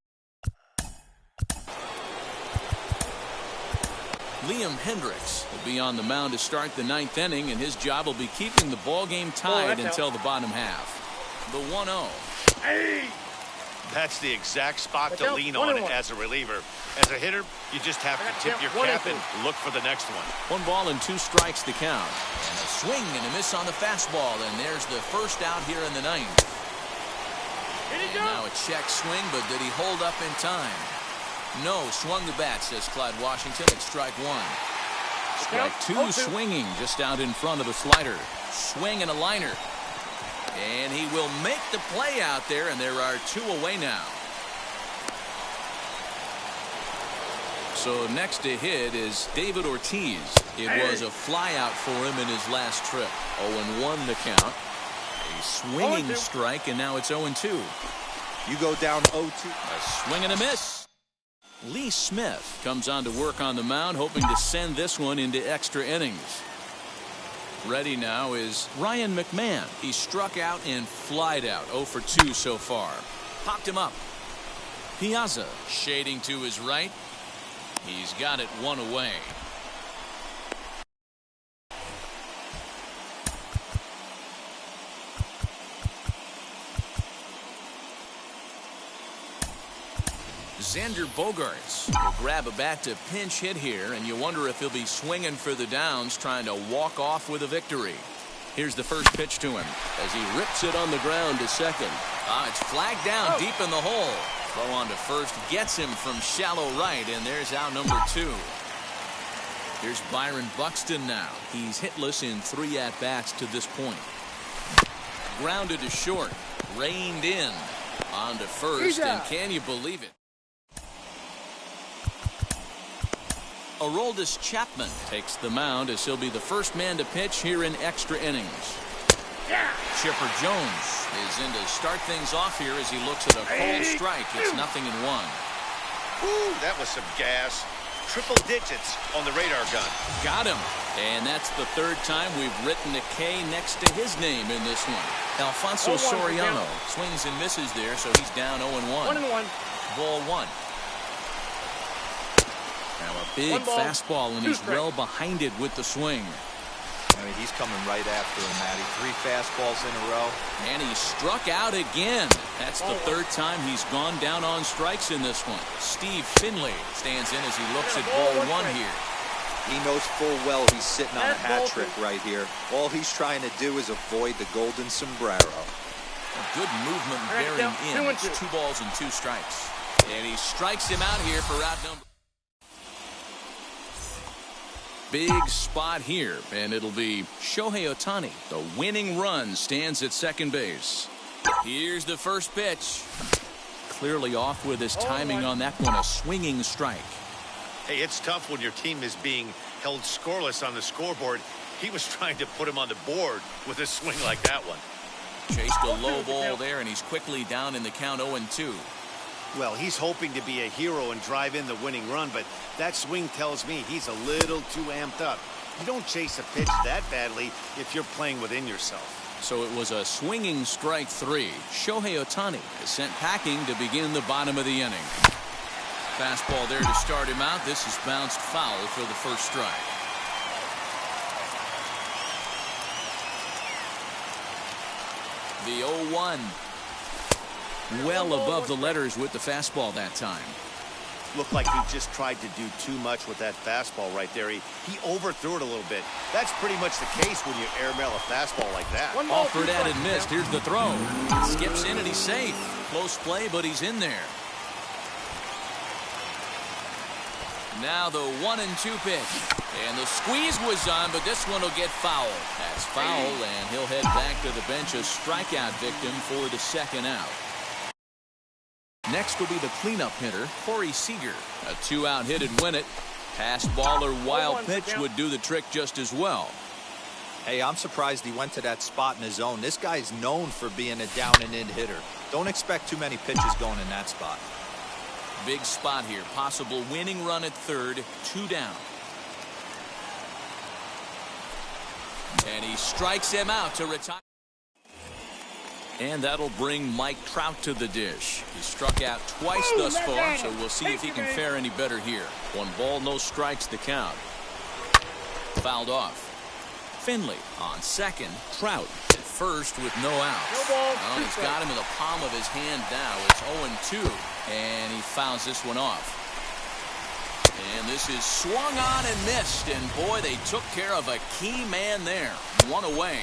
Liam Hendrix will be on the mound to start the 9th inning, and his job will be keeping the ball game tied until the bottom half. The 1-0. Hey! That's the exact spot to lean on as a reliever. As a hitter, you just have to tip your cap and look for the next one. 1 ball and 2 strikes to count. And a swing and a miss on the fastball, and there's the first out here in the 9th. And now a check swing, but did he hold up in time? No, swung the bat, says Clyde Washington. It's strike 1. Strike 2 swinging just out in front of the slider. Swing and a liner. And he will make the play out there, and there are 2 away now. So next to hit is David Ortiz. It was a fly out for him in his last trip. 0-1 the count. A swinging strike, and now it's 0-2. You go down 0-2. A swing and a miss. Lee Smith comes on to work on the mound, hoping to send this one into extra innings. Ready now is Ryan McMahon. He struck out and flied out. 0 for 2 so far. Popped him up. Piazza shading to his right. He's got it 1 away. Xander Bogaerts will grab a bat to pinch hit here, and you wonder if he'll be swinging for the downs, trying to walk off with a victory. Here's the first pitch to him as he rips it on the ground to second. It's flagged down deep in the hole. Throw on to first gets him from shallow right, and there's out number 2. Here's Byron Buxton now. He's hitless in 3 at-bats to this point. Grounded to short. Reined in. On to first, and can you believe it? Aroldis Chapman takes the mound as he'll be the first man to pitch here in extra innings. Chipper Jones is in to start things off here as he looks at a cold strike. It's 0-1. Ooh, that was some gas. Triple digits on the radar gun. Got him. And that's the 3rd time we've written a K next to his name in this one. Alfonso Soriano swings and misses there, so he's down 0-1. 1-1. Ball 1. Now a big fastball, and he's well behind it with the swing. I mean, he's coming right after him, Matty. 3 fastballs in a row. And he struck out again. That's the 3rd time he's gone down on strikes in this one. Steve Finley stands in as he looks at ball 1 here. He knows full well he's sitting on a hat trick right here. All he's trying to do is avoid the golden sombrero. A good movement bearing in. It's 2 balls and 2 strikes. And he strikes him out here for out number. Big spot here, and it'll be Shohei Otani. The winning run stands at second base. Here's the first pitch. Clearly off with his timing on that one, a swinging strike. Hey, it's tough when your team is being held scoreless on the scoreboard. He was trying to put him on the board with a swing like that one. Chased a low ball there, and he's quickly down in the count 0-2. Well, he's hoping to be a hero and drive in the winning run, but that swing tells me he's a little too amped up. You don't chase a pitch that badly if you're playing within yourself. So it was a swinging strike 3. Shohei Otani is sent packing to begin the bottom of the inning. Fastball there to start him out. This is bounced foul for the first strike. The 0-1. Well above the letters with the fastball that time. Looked like he just tried to do too much with that fastball right there. He overthrew it a little bit. That's pretty much the case when you airmail a fastball like that. Offered at and missed. Here's the throw. Skips in and he's safe. Close play, but he's in there. Now the 1-2 pitch. And the squeeze was on, but this one will get foul. That's foul, and he'll head back to the bench, a strikeout victim for the second out. Next will be the cleanup hitter, Corey Seeger. A 2-out hit and win it. Pass ball or wild pitch would do the trick just as well. Hey, I'm surprised he went to that spot in his zone. This guy's known for being a down-and-in hitter. Don't expect too many pitches going in that spot. Big spot here. Possible winning run at third. 2 down. And he strikes him out to retire. And that'll bring Mike Trout to the dish. He struck out twice thus far, so we'll see if he can fare any better here. 1 ball, no strikes the count. Fouled off. Finley on second. Trout at first with no outs. Well, he's got him in the palm of his hand now. It's 0-2, and he fouls this one off. And this is swung on and missed, and boy, they took care of a key man there. 1 away.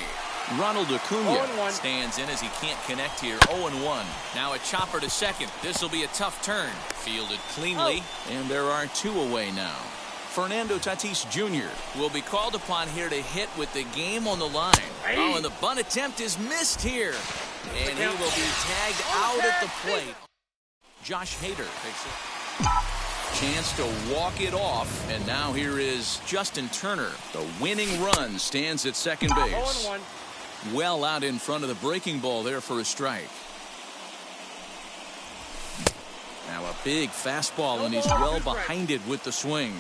Ronald Acuna stands in as he can't connect here. 0-1. Now a chopper to second. This will be a tough turn. Fielded cleanly, and there are 2 away now. Fernando Tatis Jr. will be called upon here to hit with the game on the line. Oh, and the bunt attempt is missed here. And he will be tagged out at the plate. Josh Hader takes it. Chance to walk it off, and now here is Justin Turner. The winning run stands at second base. Well out in front of the breaking ball there for a strike. Now a big fastball, and he's well behind it with the swing.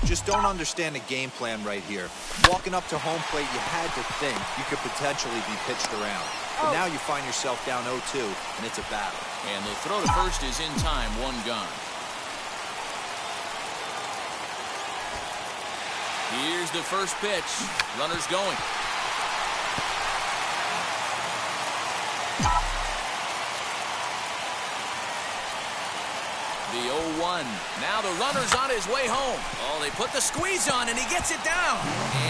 Just don't understand the game plan right here. Walking up to home plate, you had to think you could potentially be pitched around. But now you find yourself down 0-2, and it's a battle. And the throw to first is in time. 1 gone. Here's the first pitch. Runners going. The 0-1. Now the runner's on his way home. Oh, they put the squeeze on, and he gets it down.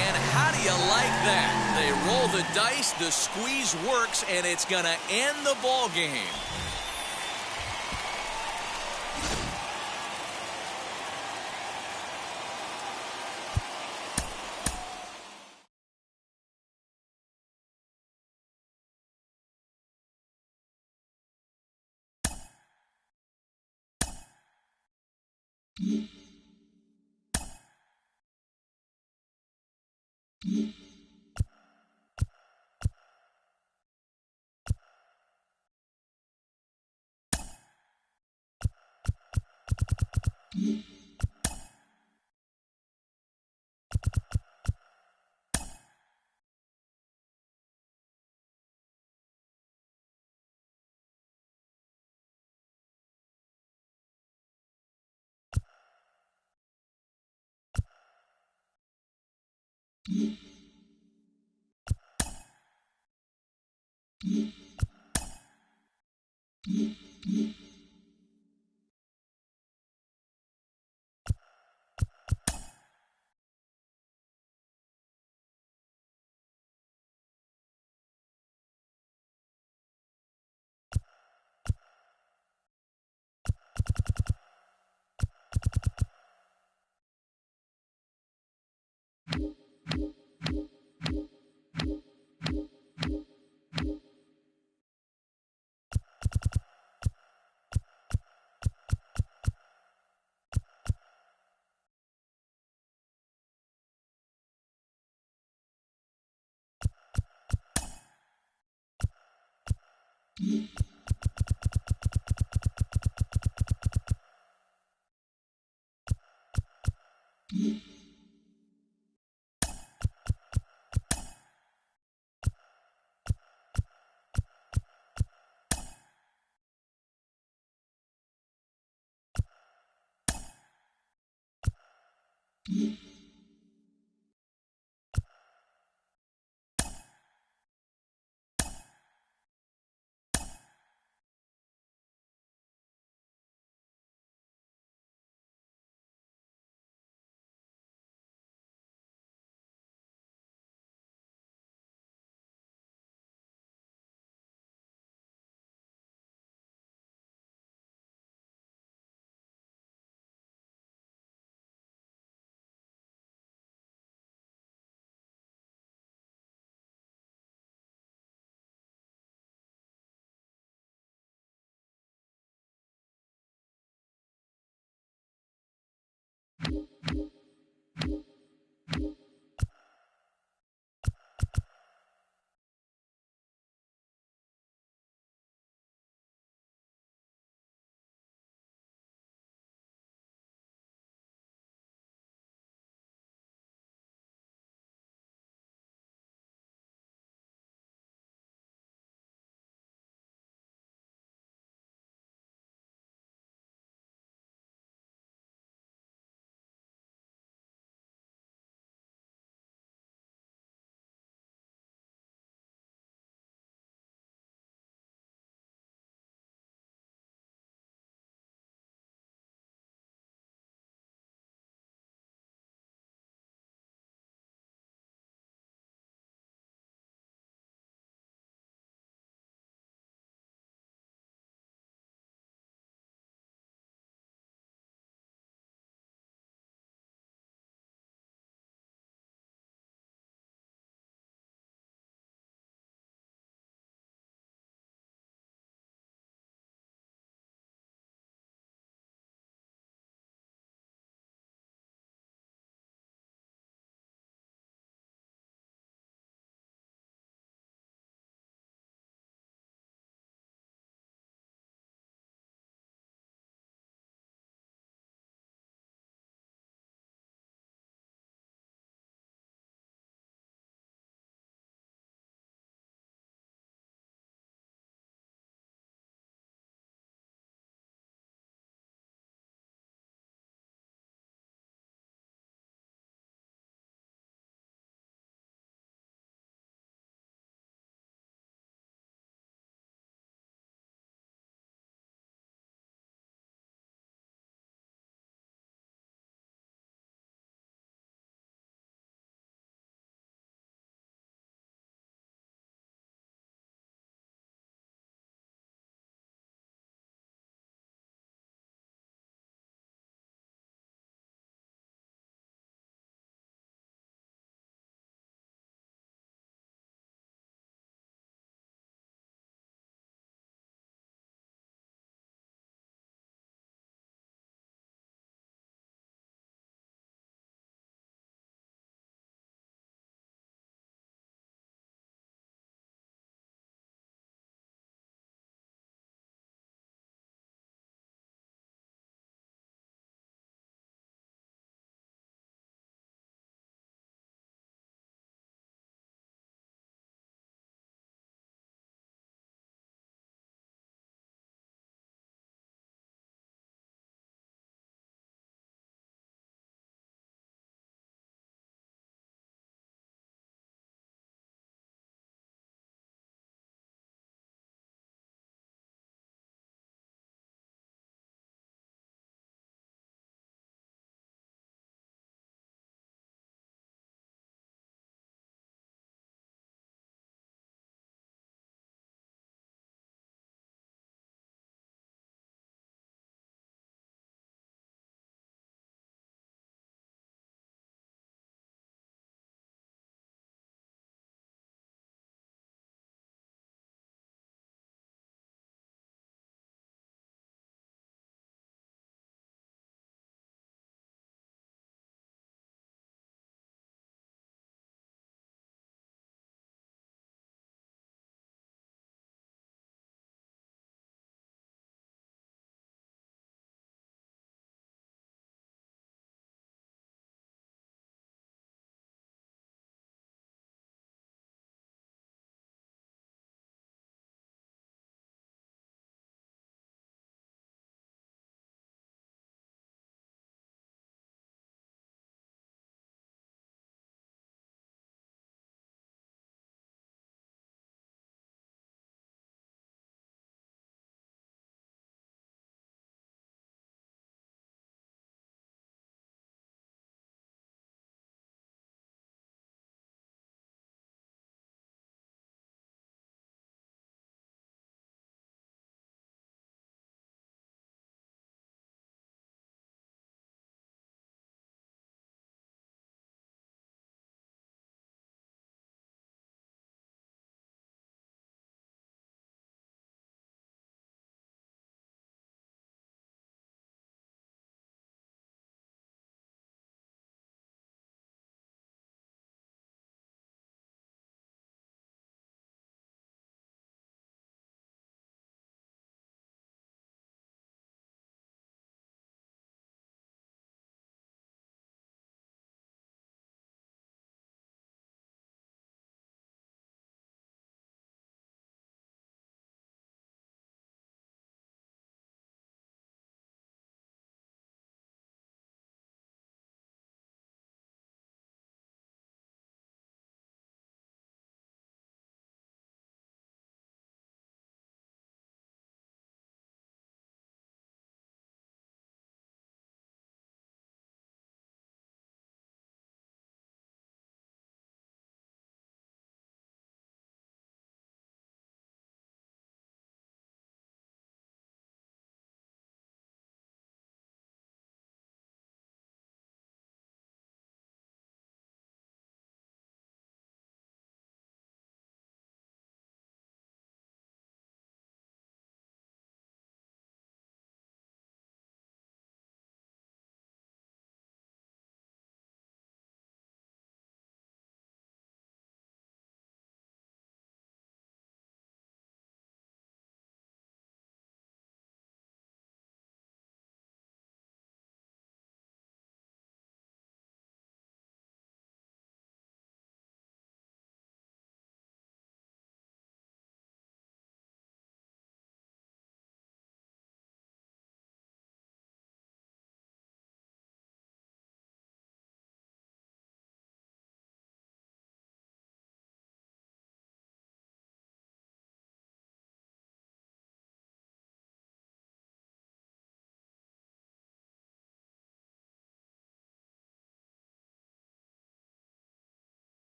And how do you like that? They roll the dice, the squeeze works, and it's going to end the ball game.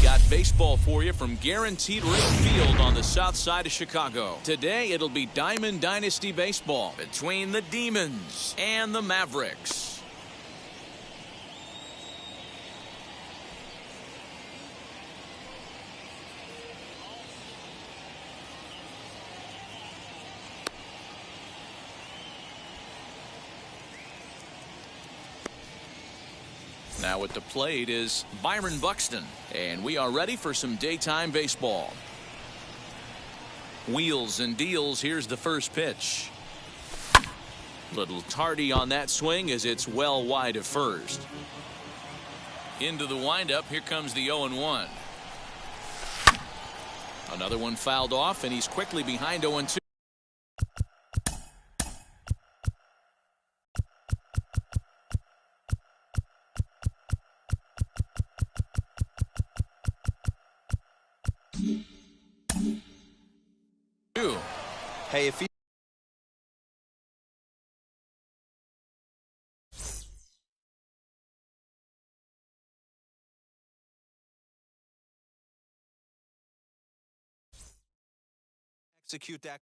Got baseball for you from Guaranteed Rate Field on the south side of Chicago. Today it'll be Diamond Dynasty Baseball between the Demons and the Mavericks. Now at the plate is Byron Buxton, and we are ready for some daytime baseball. Wheels and deals. Here's the first pitch. Little tardy on that swing as it's well wide of first. Into the windup. Here comes the 0-1. Another one fouled off, and he's quickly behind 0-2. Hey, if he execute that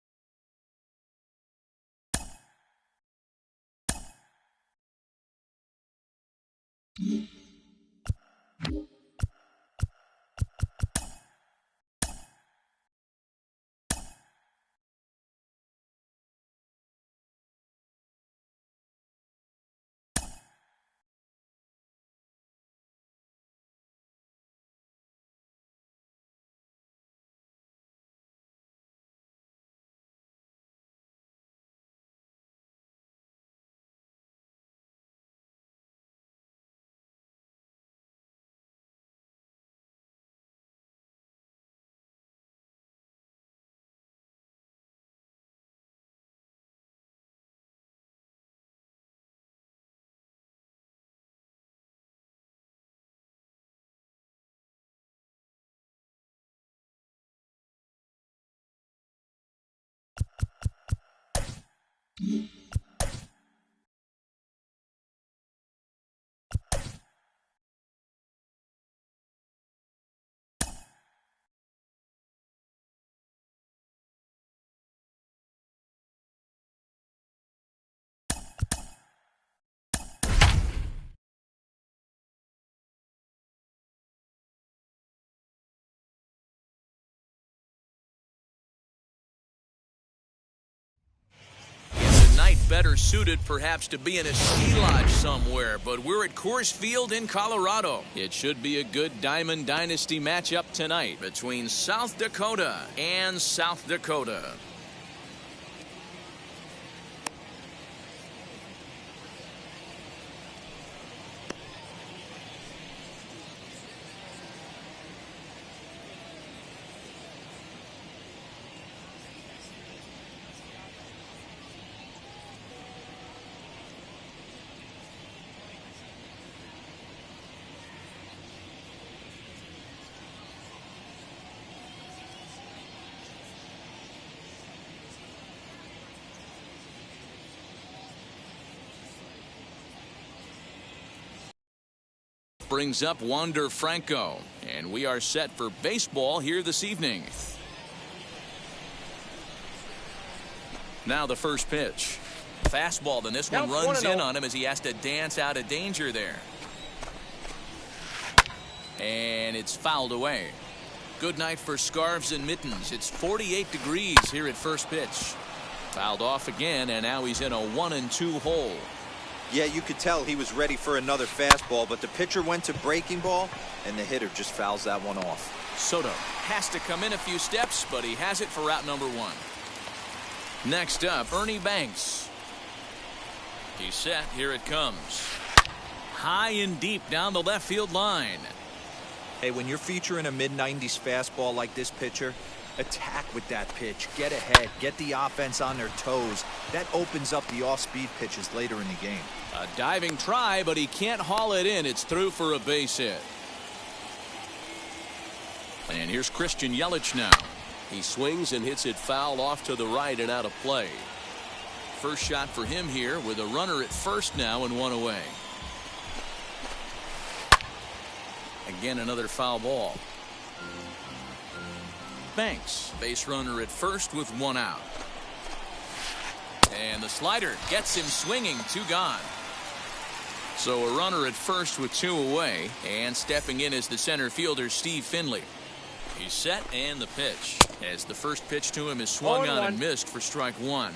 better suited perhaps to be in a ski lodge somewhere, but we're at Coors Field in Colorado. It should be a good Diamond Dynasty matchup tonight between South Dakota and South Dakota. Brings up Wander Franco, and we are set for baseball here this evening. Now the first pitch. Fastball, then this one runs in on him as he has to dance out of danger there. And it's fouled away. Good night for scarves and mittens. It's 48 degrees here at first pitch. Fouled off again, and now he's in a 1-2 hole. Yeah, you could tell he was ready for another fastball, but the pitcher went to breaking ball, and the hitter just fouls that one off. Soto has to come in a few steps, but he has it for out number one. Next up, Ernie Banks. He's set. Here it comes. High and deep down the left field line. Hey, when you're featuring a mid-90s fastball like this pitcher, attack with that pitch. Get ahead. Get the offense on their toes. That opens up the off-speed pitches later in the game. A diving try, but he can't haul it in. It's through for a base hit. And here's Christian Yelich now. He swings and hits it foul off to the right and out of play. First shot for him here with a runner at first now and one away. Again, another foul ball. Banks, base runner at first with one out. And the slider gets him swinging, two gone. So a runner at first with two away, and stepping in is the center fielder Steve Finley. He's set, and the pitch as the first pitch to him is swung on and missed for strike one.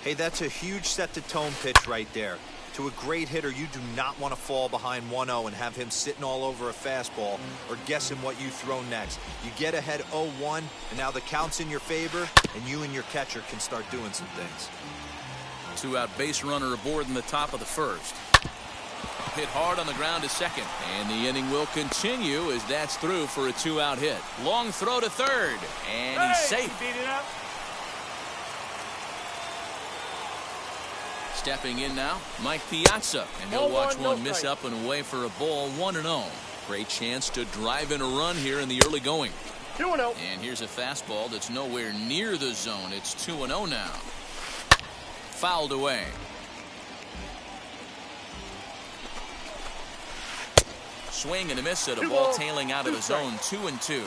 Hey, that's a huge set to tone pitch right there. To a great hitter, you do not want to fall behind 1-0 and have him sitting all over a fastball or guessing what you throw next. You get ahead 0-1, and now the count's in your favor, and you and your catcher can start doing some things. Two-out base runner aboard in the top of the first. Hit hard on the ground to second, and the inning will continue as that's through for a two-out hit. Long throw to third, and he's safe. He beat it up. Stepping in now, Mike Piazza, and he'll watch one miss up and away for a ball, 1-0. Great chance to drive in a run here in the early going. 2-0. And here's a fastball that's nowhere near the zone. It's 2-0 now. Fouled away. Swing and a miss at a ball tailing out of the zone, 2-2.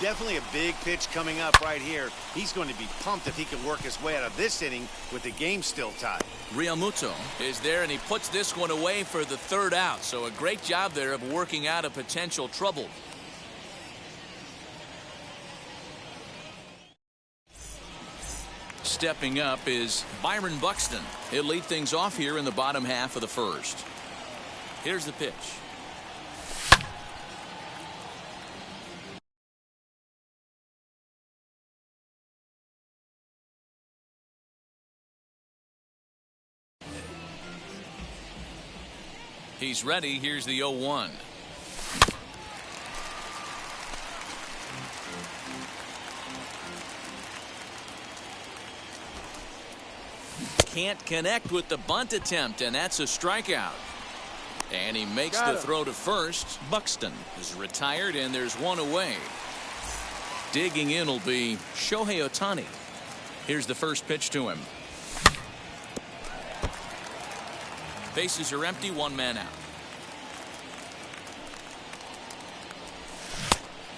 Definitely a big pitch coming up right here. He's going to be pumped if he can work his way out of this inning with the game still tied. Realmuto is there, and he puts this one away for the third out. So a great job there of working out a potential trouble. Stepping up is Byron Buxton. He'll lead things off here in the bottom half of the first. Here's the pitch. He's ready. Here's the 0-1. Can't connect with the bunt attempt, and that's a strikeout. And he makes the throw to first. Buxton is retired, and there's one away. Digging in will be Shohei Otani. Here's the first pitch to him. Bases are empty, one man out.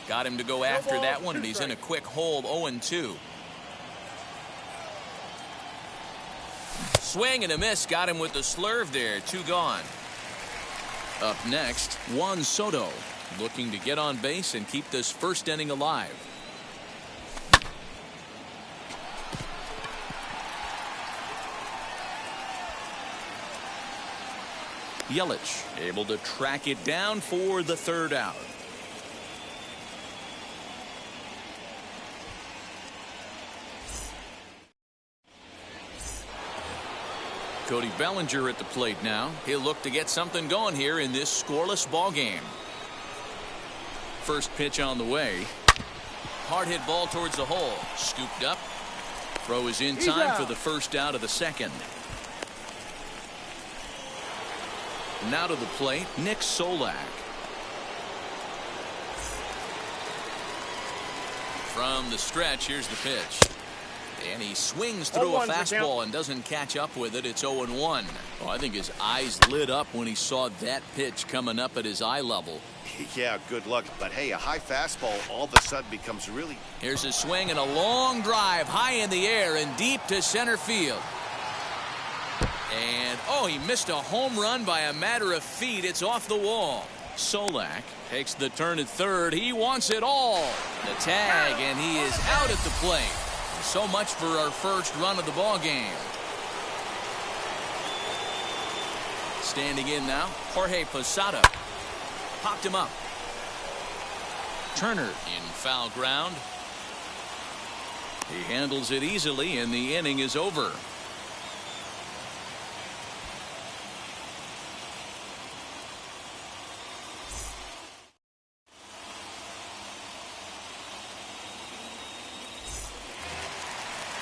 Got him to go after that one, and he's in a quick hole, 0-2. Swing and a miss, got him with the slurve there, two gone. Up next, Juan Soto, looking to get on base and keep this first inning alive. Yelich able to track it down for the third out. Cody Bellinger at the plate now. He'll look to get something going here in this scoreless ball game. First pitch on the way. Hard hit ball towards the hole. Scooped up. Throw is in time for the first out of the second. Now to the plate, Nick Solak. From the stretch, here's the pitch. And he swings through a fastball and doesn't catch up with it. It's 0-1. Oh, I think his eyes lit up when he saw that pitch coming up at his eye level. Yeah, good luck. But hey, a high fastball all of a sudden becomes really... Here's a swing and a long drive high in the air and deep to center field. And, oh, he missed a home run by a matter of feet. It's off the wall. Solak takes the turn at third. He wants it all. The tag, and he is out at the plate. So much for our first run of the ball game. Standing in now, Jorge Posada. Popped him up. Turner in foul ground. He handles it easily, and the inning is over.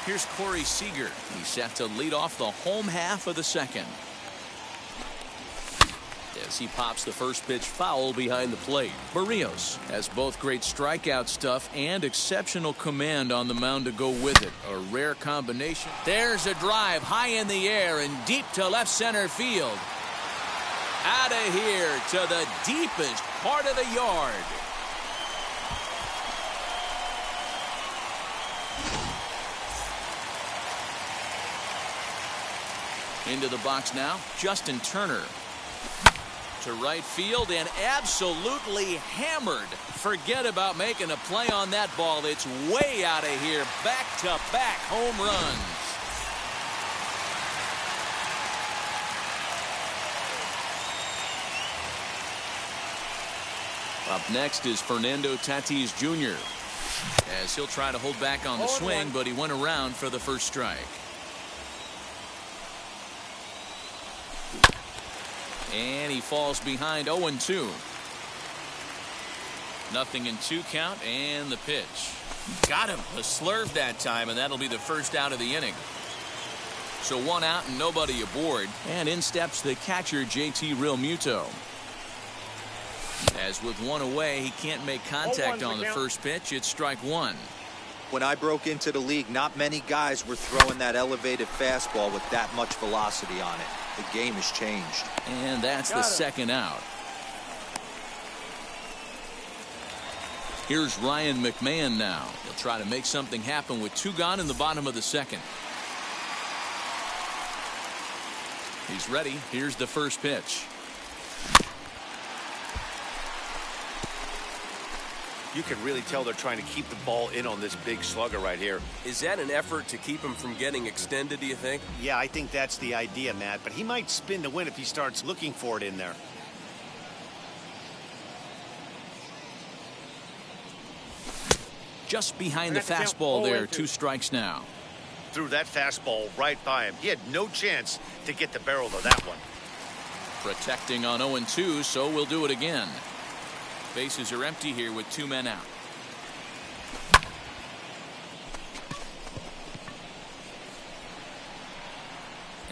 Here's Corey Seeger. He's set to lead off the home half of the second. As he pops the first pitch foul behind the plate. Barrios has both great strikeout stuff and exceptional command on the mound to go with it. A rare combination. There's a drive high in the air and deep to left center field. Out of here to the deepest part of the yard. Into the box now, Justin Turner. To right field and absolutely hammered. Forget about making a play on that ball. It's way out of here. Back-to-back home runs. Up next is Fernando Tatis Jr. as he'll try to hold back on the swing, but he went around for the first strike. And he falls behind 0-2. Nothing in 2 count, and the pitch. Got him. A slurve that time, and that'll be the first out of the inning. So 1 out and nobody aboard. And in steps the catcher, JT Realmuto. As with 1 away, he can't make contact on the first pitch. It's strike 1. When I broke into the league, not many guys were throwing that elevated fastball with that much velocity on it. The game has changed. And that's the second out. Here's Ryan McMahon now. He'll try to make something happen with 2 gone in the bottom of the second. He's ready. Here's the first pitch. You can really tell they're trying to keep the ball in on this big slugger right here. Is that an effort to keep him from getting extended, do you think? Yeah, I think that's the idea, Matt. But he might spin to win if he starts looking for it in there. Just behind the fastball there. 2 strikes now. Threw that fastball right by him. He had no chance to get the barrel of that one. Protecting on 0-2, so we'll do it again. Bases are empty here with 2 men out.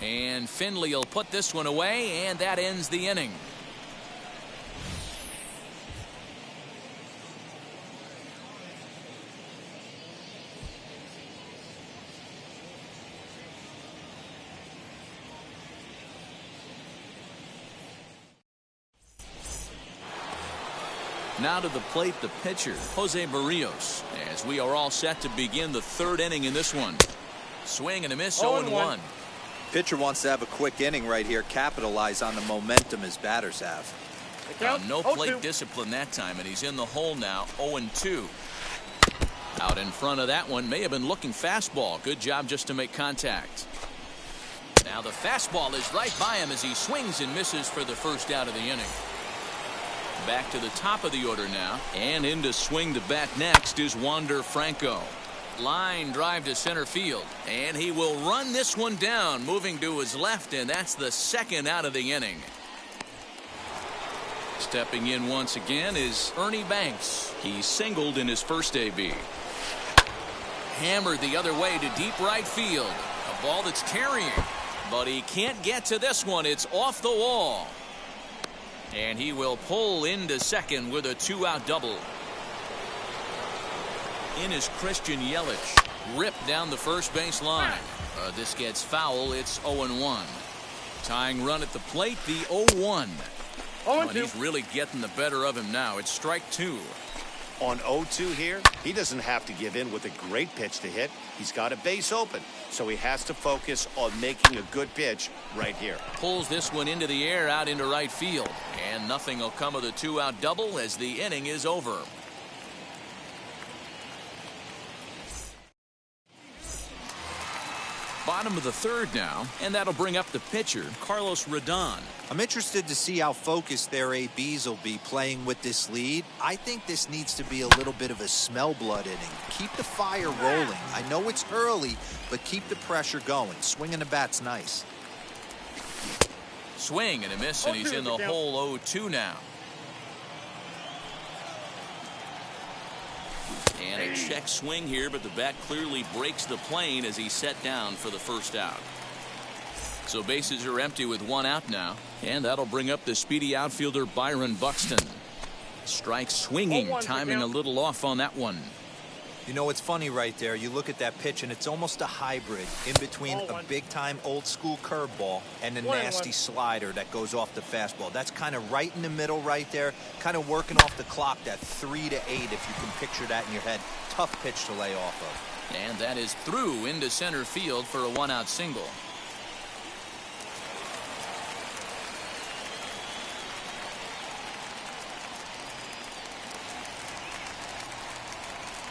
And Finley will put this one away, and that ends the inning. Now to the plate, the pitcher, Jose Barrios, as we are all set to begin the 3rd inning in this one. Swing and a miss, 0-1. Pitcher wants to have a quick inning right here, capitalize on the momentum his batters have. No plate discipline that time, and he's in the hole now, 0-2. Out in front of that one, may have been looking fastball. Good job just to make contact. Now the fastball is right by him as he swings and misses for the first out of the inning. Back to the top of the order now, and in to swing the bat next is Wander Franco. Line drive to center field, and he will run this one down, moving to his left, and that's the second out of the inning. Stepping in once again is Ernie Banks. He singled in his first AB. Hammered the other way to deep right field. A ball that's carrying, but he can't get to this one. It's off the wall. And he will pull into second with a 2-out double. In is Christian Yelich. Ripped down the first base line. This gets foul. It's 0-1. Tying run at the plate, the 0-1. But he's really getting the better of him now. It's strike 2. On 0-2 here, he doesn't have to give in with a great pitch to hit. He's got a base open, so he has to focus on making a good pitch right here. Pulls this one into the air out into right field. And nothing will come of the 2-out double as the inning is over. Bottom of the third now, and that'll bring up the pitcher, Carlos Rodon. I'm interested to see how focused their ABs will be playing with this lead. I think this needs to be a little bit of a smell blood inning. Keep the fire rolling. I know it's early, but keep the pressure going. Swinging the bat's nice. Swing and a miss, and he's in the hole 0-2 now. And a check swing here, but the bat clearly breaks the plane as he's set down for the first out. So bases are empty with 1 out now, and that'll bring up the speedy outfielder Byron Buxton. Strike swinging, timing a little off on that one. You know, it's funny right there. You look at that pitch, and it's almost a hybrid in between a big-time old-school curveball and a nasty slider that goes off the fastball. That's kind of right in the middle right there, kind of working off the clock, that 3 to 8, if you can picture that in your head. Tough pitch to lay off of. And that is through into center field for a 1-out single.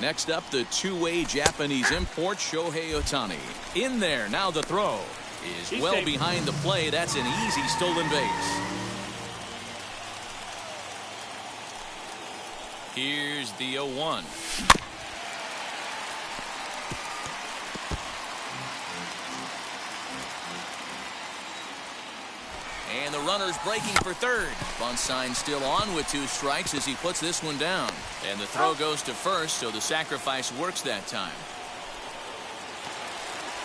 Next up, the two-way Japanese import, Shohei Otani. In there, now the throw is well behind the play. That's an easy stolen base. Here's the 0-1. And the runner's breaking for third. Bunt sign still on with 2 strikes as he puts this one down. And the throw goes to first, so the sacrifice works that time.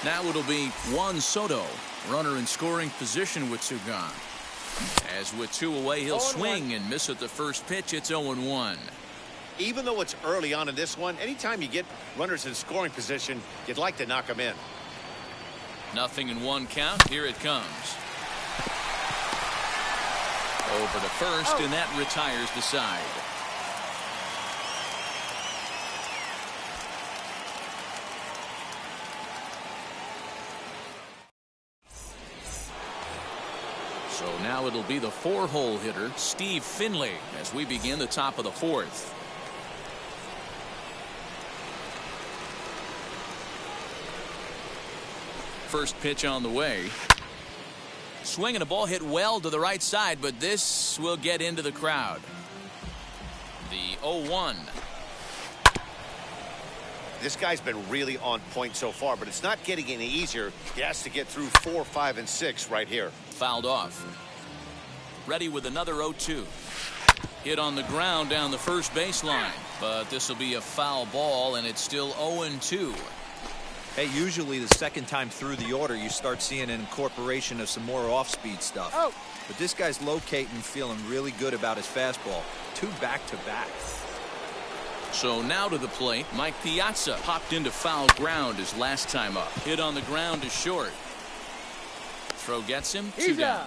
Now it'll be Juan Soto, runner in scoring position with 2 gone. As with 2 away, he'll swing and miss at the first pitch. It's 0-1. Even though it's early on in this one, anytime you get runners in scoring position, you'd like to knock them in. Nothing in 1 count. Here it comes. Over to first, and that retires the side. So now it'll be the 4-hole hitter, Steve Finley, as we begin the top of the 4th. First pitch on the way. Swing and a ball hit well to the right side, but this will get into the crowd. The 0-1. This guy's been really on point so far, but it's not getting any easier. He has to get through 4, 5, and 6 right here. Fouled off. Ready with another 0-2. Hit on the ground down the first baseline, but this will be a foul ball, and it's still 0-2. Hey, usually the second time through the order, you start seeing an incorporation of some more off-speed stuff. But this guy's locating, feeling really good about his fastball. 2 back-to-back. So now to the plate, Mike Piazza popped into foul ground his last time up. Hit on the ground is short. Throw gets him. 2 down.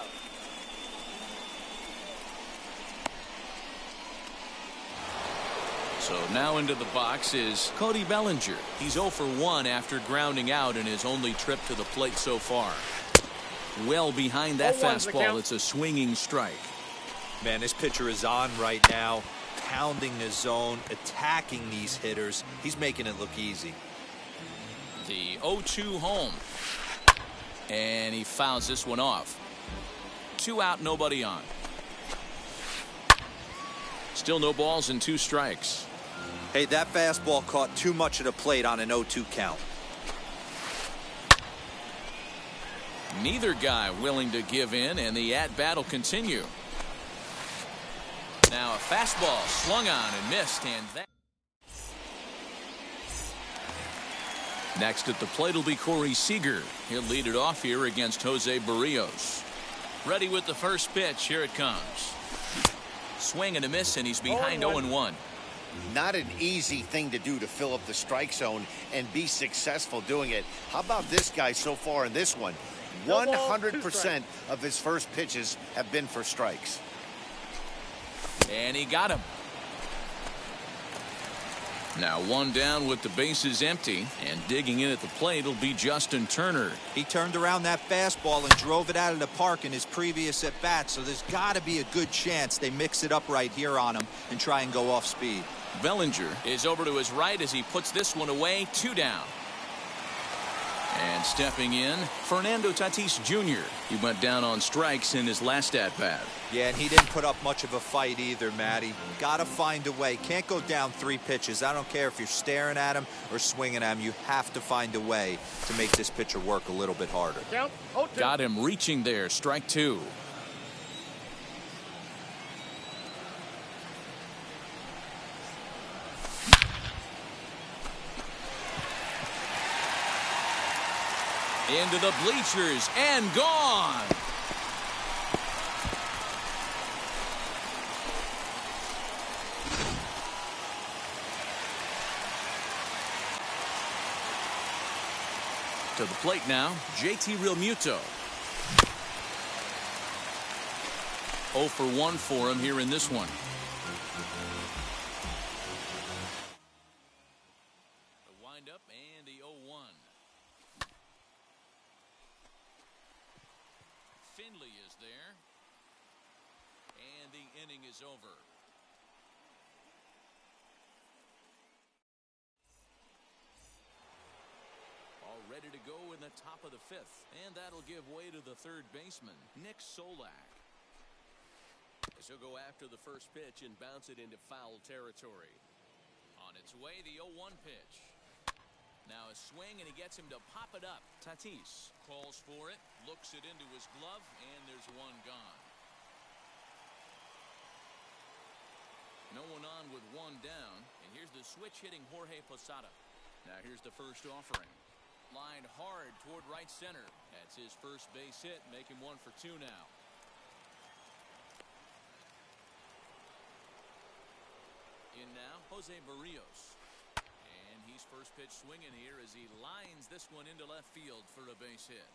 So now into the box is Cody Bellinger. He's 0 for 1 after grounding out in his only trip to the plate so far. Well behind that fastball. It's a swinging strike. Man, this pitcher is on right now, pounding the zone, attacking these hitters. He's making it look easy. The 0-2 home. And he fouls this one off. 2 out, nobody on. Still no balls and 2 strikes. Hey, that fastball caught too much of the plate on an 0-2 count. Neither guy willing to give in, and the at-bat will continue. Now a fastball swung on and missed, and that. Next at the plate will be Corey Seeger. He'll lead it off here against Jose Barrios. Ready with the first pitch. Here it comes. Swing and a miss, and he's behind 0-1. Not an easy thing to do to fill up the strike zone and be successful doing it. How about this guy so far in this one? 100% of his first pitches have been for strikes. And he got him. Now 1 down with the bases empty, and digging in at the plate will be Justin Turner. He turned around that fastball and drove it out of the park in his previous at bat, so there's got to be a good chance they mix it up right here on him and try and go off speed. Bellinger is over to his right as he puts this one away. 2 down. And stepping in, Fernando Tatis Jr. He went down on strikes in his last at-bat. Yeah, and he didn't put up much of a fight either, Matty. Got to find a way. Can't go down 3 pitches. I don't care if you're staring at him or swinging at him. You have to find a way to make this pitcher work a little bit harder. Got him reaching there. Strike 2. Into the bleachers and gone. To the plate now, JT Realmuto. 0 for 1 for him here in this one. The windup and the 0-1. Finley is there, and the inning is over. All ready to go in the top of the 5th, and that'll give way to the third baseman, Nick Solak. As he'll go after the first pitch and bounce it into foul territory. On its way, the 0-1 pitch. Now a swing, and he gets him to pop it up. Tatis calls for it, looks it into his glove, and there's 1 gone. No one on with 1 down, and here's the switch hitting Jorge Posada. Now here's the first offering. Lined hard toward right center. That's his first base hit, making 1 for 2 now. In now, Jose Barrios. He's first pitch swinging here as he lines this one into left field for a base hit.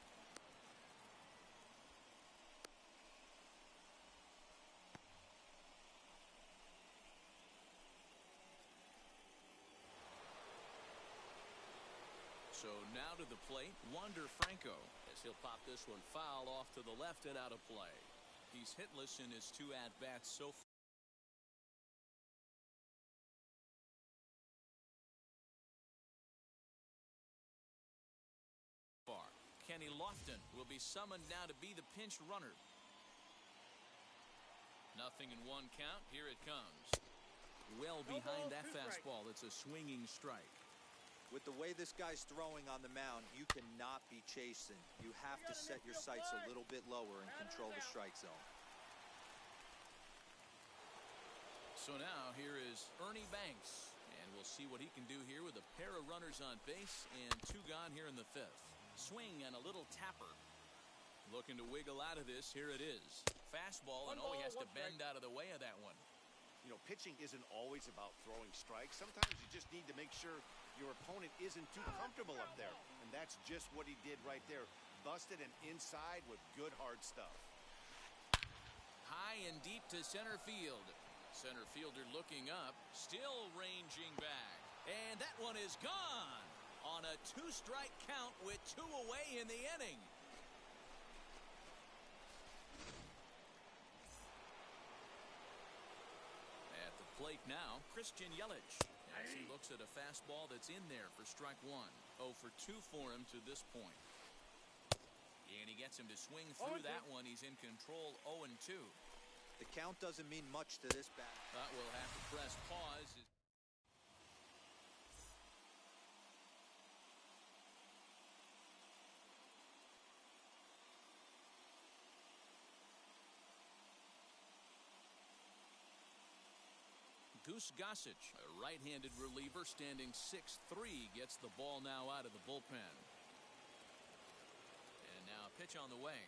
So now to the plate, Wander Franco, as he'll pop this one foul off to the left and out of play. He's hitless in his 2 at-bats so far. Kenny Lofton will be summoned now to be the pinch runner. Nothing in 1 count. Here it comes. Well behind that fastball. It's a swinging strike. With the way this guy's throwing on the mound, you cannot be chasing. You have to set your sights a little bit lower and control the strike zone. So now here is Ernie Banks, and we'll see what he can do here with a pair of runners on base and 2 gone here in the 5th. Swing and a little tapper. Looking to wiggle out of this. Here it is. Fastball, and he has to bend out of the way of that one. You know, pitching isn't always about throwing strikes. Sometimes you just need to make sure your opponent isn't too comfortable up there. And that's just what he did right there. Busted and inside with good hard stuff. High and deep to center field. Center fielder looking up. Still ranging back. And that one is gone. On a 2-strike count with 2 away in the inning. At the plate now, Christian Yelich. As he looks at a fastball that's in there for strike 1. 0 for 2 for him to this point. And he gets him to swing through that one. He's in control, 0-2. The count doesn't mean much to this bat. But we'll have to press pause. Gus Gossage, a right-handed reliever standing 6'3", gets the ball now out of the bullpen. And now a pitch on the way.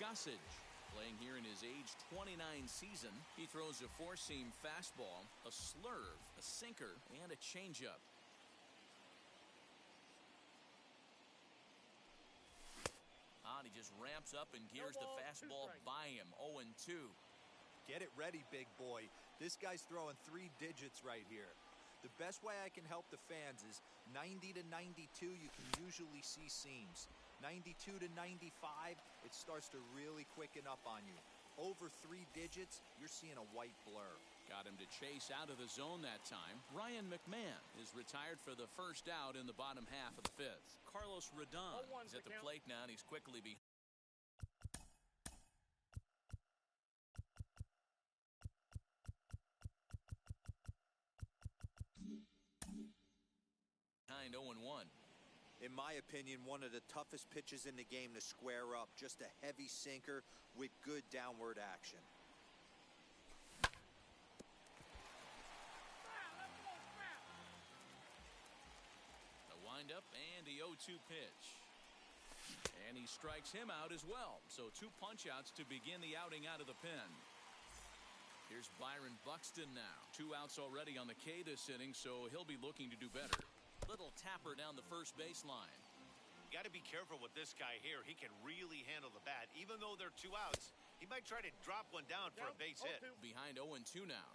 Gossage, playing here in his age 29 season. He throws a four-seam fastball, a slurve, a sinker, and a changeup. He just ramps up and gears the fastball by him, 0-2. Get it ready, big boy. This guy's throwing 3 digits right here. The best way I can help the fans is 90 to 92, you can usually see seams. 92 to 95, it starts to really quicken up on you. Over 3 digits, you're seeing a white blur. Got him to chase out of the zone that time. Ryan McMahon is retired for the first out in the bottom half of the 5th. Carlos Rodon is at the plate now, and he's quickly behind. 0-1. In my opinion, one of the toughest pitches in the game to square up. Just a heavy sinker with good downward action. The windup and the 0-2 pitch. And he strikes him out as well. So 2 punch-outs to begin the outing out of the pen. Here's Byron Buxton now. 2 outs already on the K this inning, so he'll be looking to do better. Little tapper down the first baseline. You got to be careful with this guy here. He can really handle the bat. Even though they're 2 outs, he might try to drop one down for a base hit. Behind 0-2 now.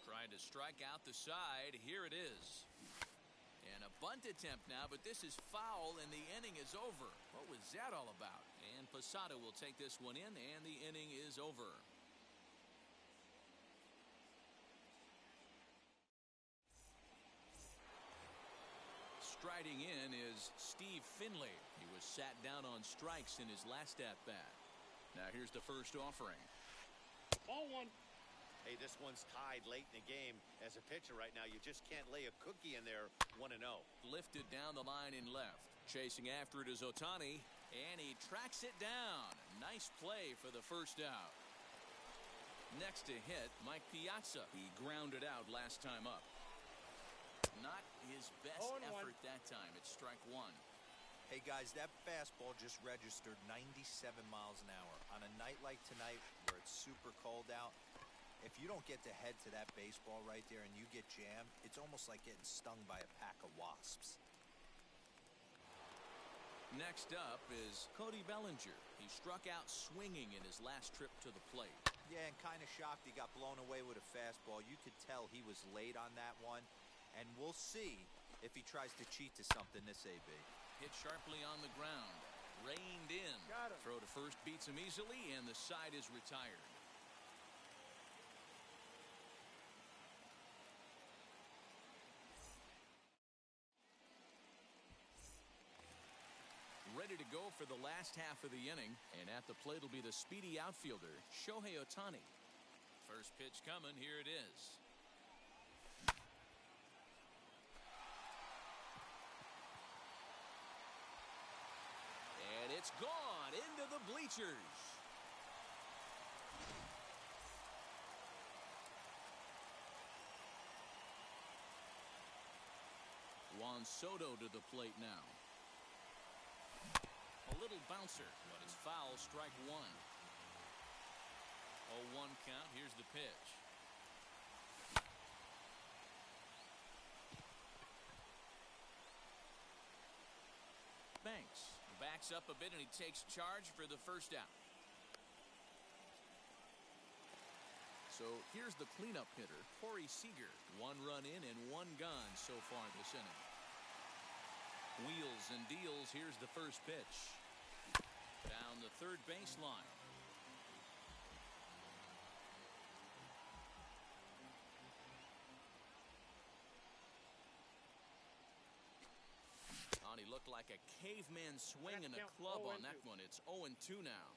Trying to strike out the side. Here it is. And a bunt attempt now, but this is foul, and the inning is over. What was that all about? And Piazza will take this one in, and the inning is over. Striding in is Steve Finley. He was sat down on strikes in his last at-bat. Now here's the first offering. Ball 1. Hey, this one's tied late in the game. As a pitcher right now, you just can't lay a cookie in there. 1-0. Lifted down the line in left. Chasing after it is Otani, and he tracks it down. Nice play for the first out. Next to hit, Mike Piazza. He grounded out last time up. Not his best effort that time. It's strike 1. Hey guys, that fastball just registered 97 miles an hour. On a night like tonight where it's super cold out, if you don't get to head to that baseball right there and you get jammed, it's almost like getting stung by a pack of wasps. Next up is Cody Bellinger. He struck out swinging in his last trip to the plate. Yeah, and kind of shocked he got blown away with a fastball. You could tell he was late on that one. And we'll see if he tries to cheat to something this AB. Hit sharply on the ground. Reined in. Got him. Throw to first beats him easily, and the side is retired. Ready to go for the last half of the inning. And at the plate will be the speedy outfielder, Shohei Otani. First pitch coming. Here it is. And it's gone into the bleachers. Juan Soto to the plate now. A little bouncer, but it's foul, strike 1. 0-1 count. Here's the pitch. Banks backs up a bit, and he takes charge for the first out. So here's the cleanup hitter, Seeger. 1 run in and 1 gone so far this inning. Wheels and deals. Here's the first pitch. Down the third baseline. He looked like like a caveman swinging a club on that one. It's 0-2 now.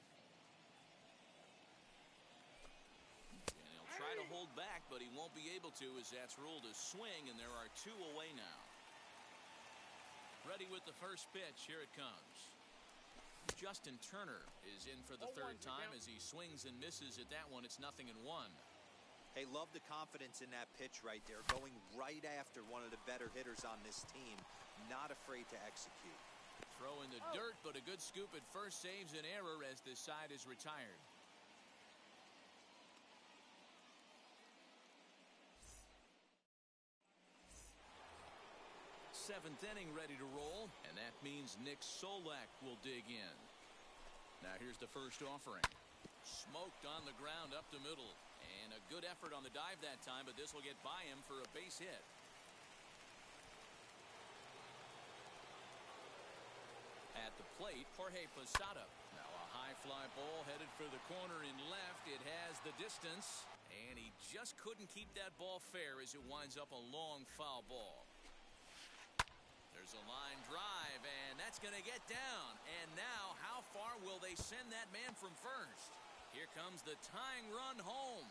And he'll try to hold back, but he won't be able to, as that's ruled a swing, and there are 2 away now. Ready with the first pitch. Here it comes. Justin Turner is in for the third time as he swings and misses at that one. It's 0-1. Hey, love the confidence in that pitch right there, going right after one of the better hitters on this team, not afraid to execute. Throw in the dirt, but a good scoop at first saves an error as this side is retired. Seventh inning ready to roll, and that means Nick Solak will dig in. Now here's the first offering. Smoked on the ground up the middle, and a good effort on the dive that time, but this will get by him for a base hit. At the plate, Jorge Posada. Now a high fly ball headed for the corner in left. It has the distance, and he just couldn't keep that ball fair as it winds up a long foul ball. There's a line drive, and that's going to get down. And now, how far will they send that man from first? Here comes the tying run home.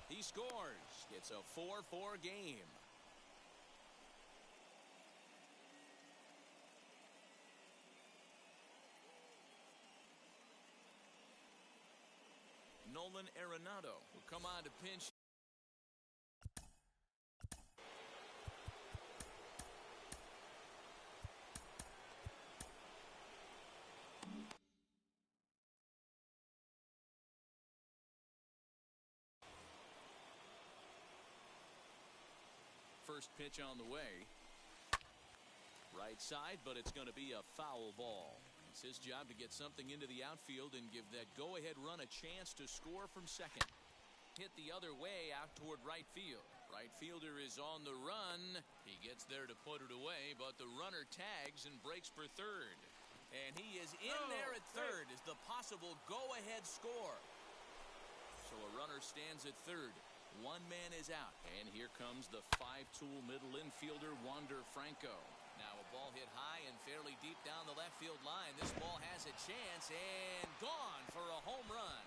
He scores. It's a 4-4 game. Nolan Arenado will come on to pinch. First pitch on the way. Right side, but it's going to be a foul ball. It's his job to get something into the outfield and give that go-ahead run a chance to score from second. Hit the other way out toward right field. Right fielder is on the run. He gets there to put it away, but the runner tags and breaks for third. And he is in there at third as the possible go-ahead score. So a runner stands at third. One man is out, and here comes the 5-tool middle infielder Wander Franco. Now a ball hit high and fairly deep down the left field line. This ball has a chance and gone for a home run.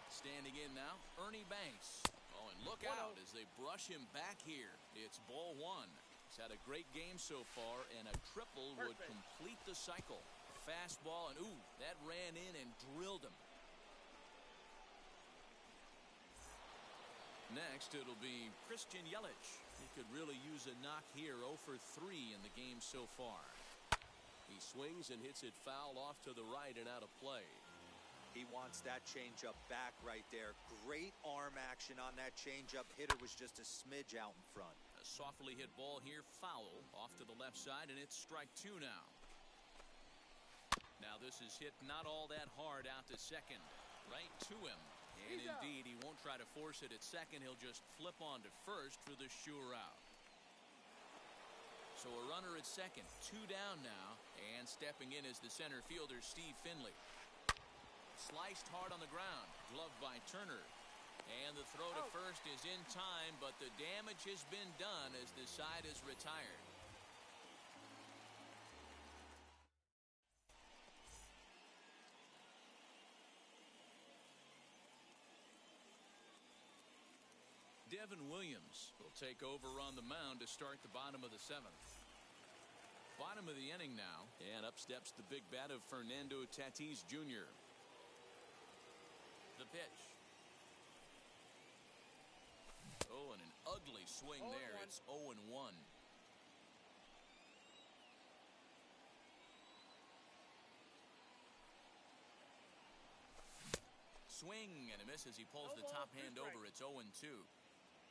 Standing in now, Ernie Banks. Oh, and look out as they brush him back here. It's ball one. He's had a great game so far, and a triple would complete the cycle. Fastball, and ooh, that ran in and drilled him. Next, it'll be Christian Yelich. He could really use a knock here. 0 for 3 in the game so far. He swings and hits it foul off to the right and out of play. He wants that changeup back right there. Great arm action on that changeup. Hitter was just a smidge out in front. A softly hit ball here, foul off to the left side, and it's strike 2 now. Now this is hit not all that hard out to second. Right to him. And indeed, he won't try to force it at second. He'll just flip on to first for the sure out. So a runner at second. 2 down now. And stepping in is the center fielder, Steve Finley. Sliced hard on the ground. Gloved by Turner. And the throw to first is in time, but the damage has been done as the side is retired. Devin Williams will take over on the mound to start the bottom of the 7th. Bottom of the inning now, and up steps the big bat of Fernando Tatis Jr. The pitch. Oh, and an ugly swing there. It's 0-1. Swing and a miss as he pulls the top hand over. It's 0-2.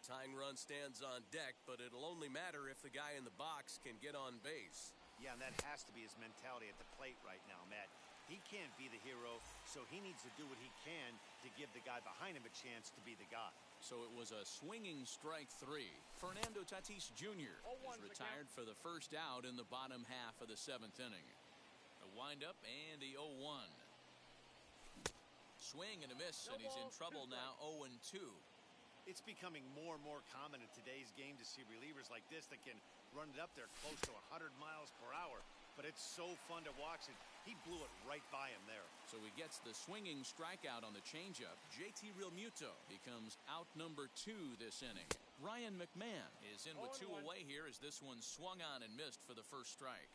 Tying run stands on deck, but it'll only matter if the guy in the box can get on base. Yeah, and that has to be his mentality at the plate right now, Matt. He can't be the hero, so he needs to do what he can to give the guy behind him a chance to be the guy. So it was a swinging strike 3. Fernando Tatis Jr. is retired for the first out in the bottom half of the 7th inning. A windup and the 0-1. Swing and a miss, and he's in trouble now. 0-2. It's becoming more and more common in today's game to see relievers like this that can run it up there close to 100 miles per hour. But it's so fun to watch it. He blew it right by him there. So he gets the swinging strikeout on the changeup. JT Realmuto becomes out number 2 this inning. Ryan McMahon is in with 2 away here as this one swung on and missed for the first strike.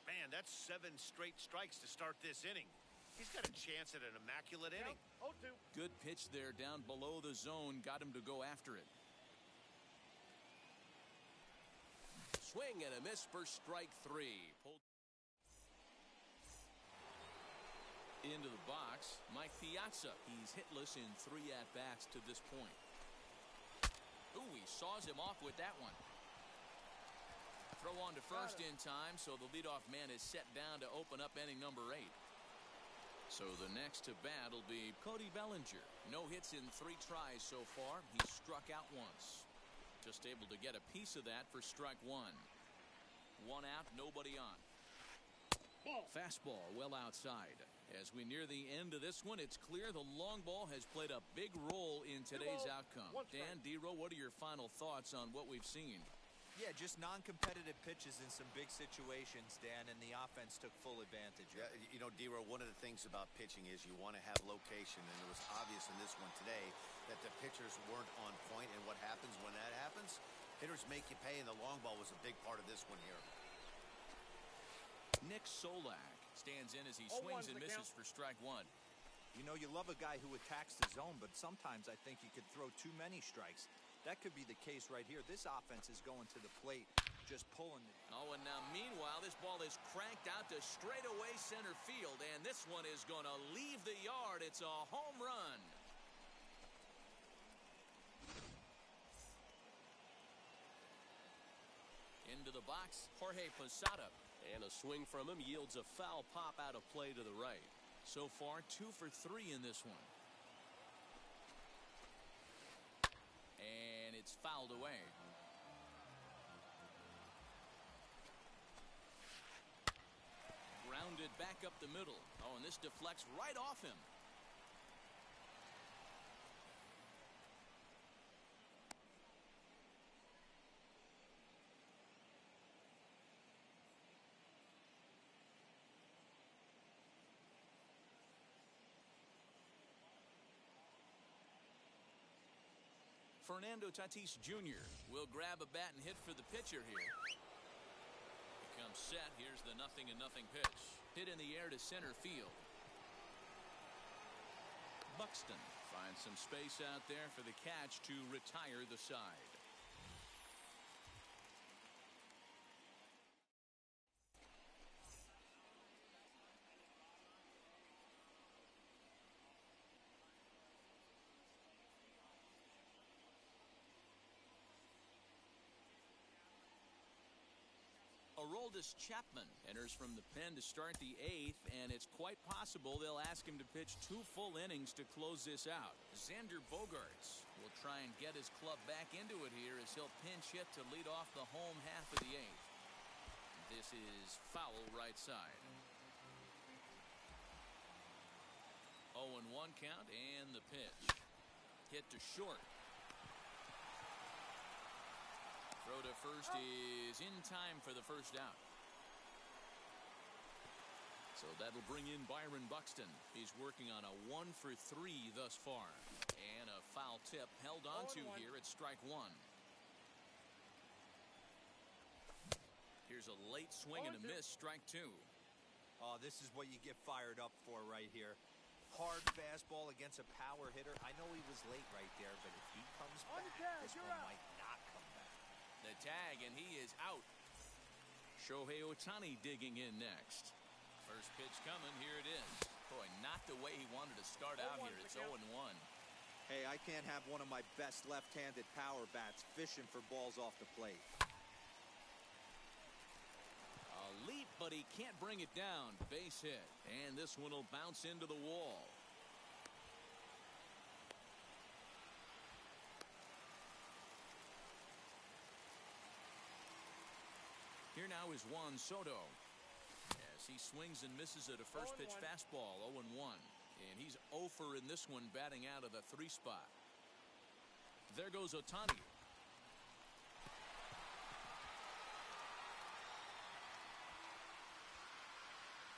Man, that's 7 straight strikes to start this inning. He's got a chance at an immaculate inning. 0-2. Good pitch there down below the zone. Got him to go after it. Swing and a miss for strike 3. Pulled into the box, Mike Piazza. He's hitless in 3 at-bats to this point. Ooh, he saws him off with that one. Throw on to first in time, so the leadoff man is set down to open up inning number 8. So the next to bat will be Cody Bellinger. No hits in 3 tries so far. He's struck out once. Just able to get a piece of that for strike 1. 1 out, nobody on. Fastball well outside. As we near the end of this one, it's clear the long ball has played a big role in today's outcome. Dan, D-Row, what are your final thoughts on what we've seen? Yeah, just non-competitive pitches in some big situations, Dan, and the offense took full advantage. Yeah, you know, D-Row, one of the things about pitching is you want to have location, and it was obvious in this one today that the pitchers weren't on point, and what happens when that happens? Hitters make you pay, and the long ball was a big part of this one here. Nick Solak stands in as he swings and misses for strike 1. You know, you love a guy who attacks the zone, but sometimes I think he could throw too many strikes. That could be the case right here. This offense is going to the plate, just pulling it. Oh, and now meanwhile, this ball is cranked out to straightaway center field, and this one is going to leave the yard. It's a home run. Into the box, Jorge Posada. And a swing from him yields a foul pop out of play to the right. So far, 2 for 3 in this one. And it's fouled away. Grounded back up the middle. Oh, and this deflects right off him. Fernando Tatis Jr. will grab a bat and hit for the pitcher here. He comes set. Here's the 0-0 pitch. Hit in the air to center field. Buxton finds some space out there for the catch to retire the side. Aroldis Chapman enters from the pen to start the 8th, and it's quite possible they'll ask him to pitch 2 full innings to close this out. Xander Bogaerts will try and get his club back into it here as he'll pinch hit to lead off the home half of the 8th. This is foul right side. 0-1 count, and the pitch. Hit to short. Throw to first is in time for the first out. So that'll bring in Byron Buxton. He's working on a 1 for 3 thus far. And a foul tip held onto here at strike 1. Here's a late swing and a miss, strike 2. Oh, this is what you get fired up for right here. Hard fastball against a power hitter. I know he was late right there, but if he comes back, this one might not come back. The tag, and he is out. Shohei Otani digging in next. First pitch coming. Here it is. Boy, not the way he wanted to start out here. It's 0-1. Hey, I can't have one of my best left-handed power bats fishing for balls off the plate. A leap, but he can't bring it down. Base hit. And this one will bounce into the wall. Here now is Juan Soto. As he swings and misses at a first pitch fastball, 0-1. And he's 0 for in this one, batting out of the 3 spot. There goes Otani.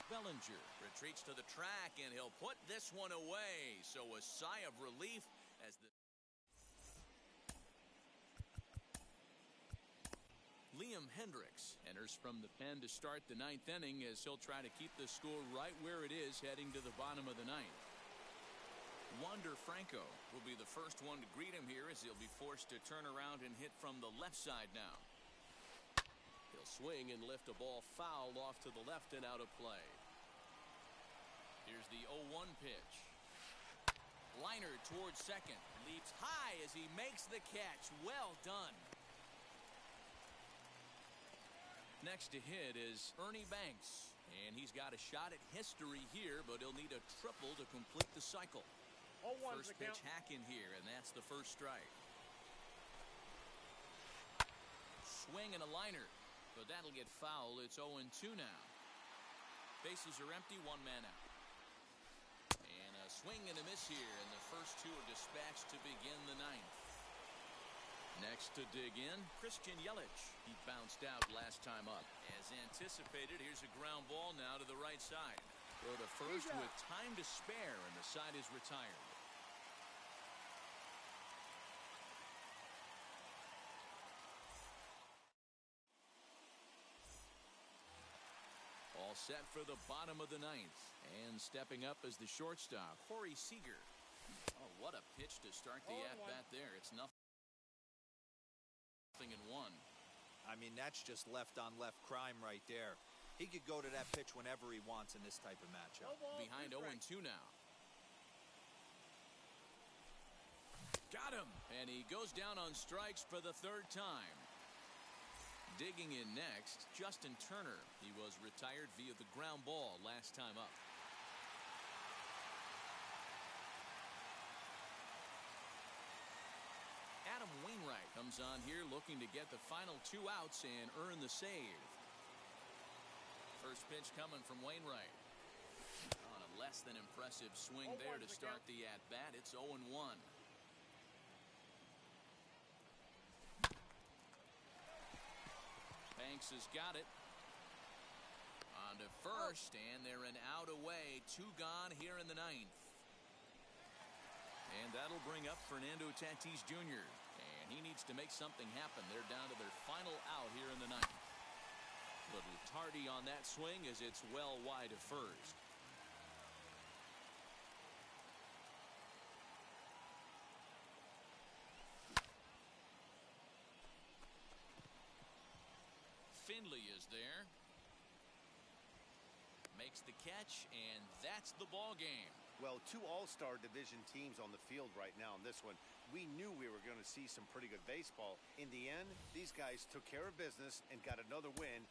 Bellinger retreats to the track, and he'll put this one away. So a sigh of relief as the Liam Hendrix enters from the pen to start the ninth inning, as he'll try to keep the score right where it is heading to the bottom of the ninth. Wander Franco will be the first one to greet him here, as he'll be forced to turn around and hit from the left side now. He'll swing and lift a ball foul off to the left and out of play. Here's the 0-1 pitch. Liner towards second. Leaps high as he makes the catch. Well done. Next to hit is Ernie Banks, and he's got a shot at history here, but he'll need a triple to complete the cycle. First pitch hack in here, and that's the first strike. Swing and a liner, but that'll get foul. It's 0-2 now. Bases are empty, one man out. And a swing and a miss here, and the first two are dispatched to begin the ninth. Next to dig in, Christian Yelich. He bounced out last time up. As anticipated, here's a ground ball now to the right side. Go to first with time to spare, and the side is retired. All set for the bottom of the ninth. And stepping up as the shortstop, Seeger. Oh, what a pitch to start the at-bat there. It's nothing in one. I mean, that's just left-on-left crime right there. He could go to that pitch whenever he wants in this type of matchup. Behind 0-2 now. Got him. And he goes down on strikes for the third time. Digging in next, Justin Turner. He was retired via the ground ball last time up. Adam Wainwright comes on here looking to get the final two outs and earn the save. First pitch coming from Wainwright. On a less than impressive swing there to start the at-bat. It's 0-1. Banks has got it. On to first, and they're an out away. Two gone here in the ninth. And that'll bring up Fernando Tatis Jr. And he needs to make something happen. They're down to their final out here in the ninth. Little tardy on that swing as it's well wide of first. Finley is there. Makes the catch, and that's the ball game. Well, two all-star division teams on the field right now in this one. We knew we were going to see some pretty good baseball. In the end, these guys took care of business and got another win.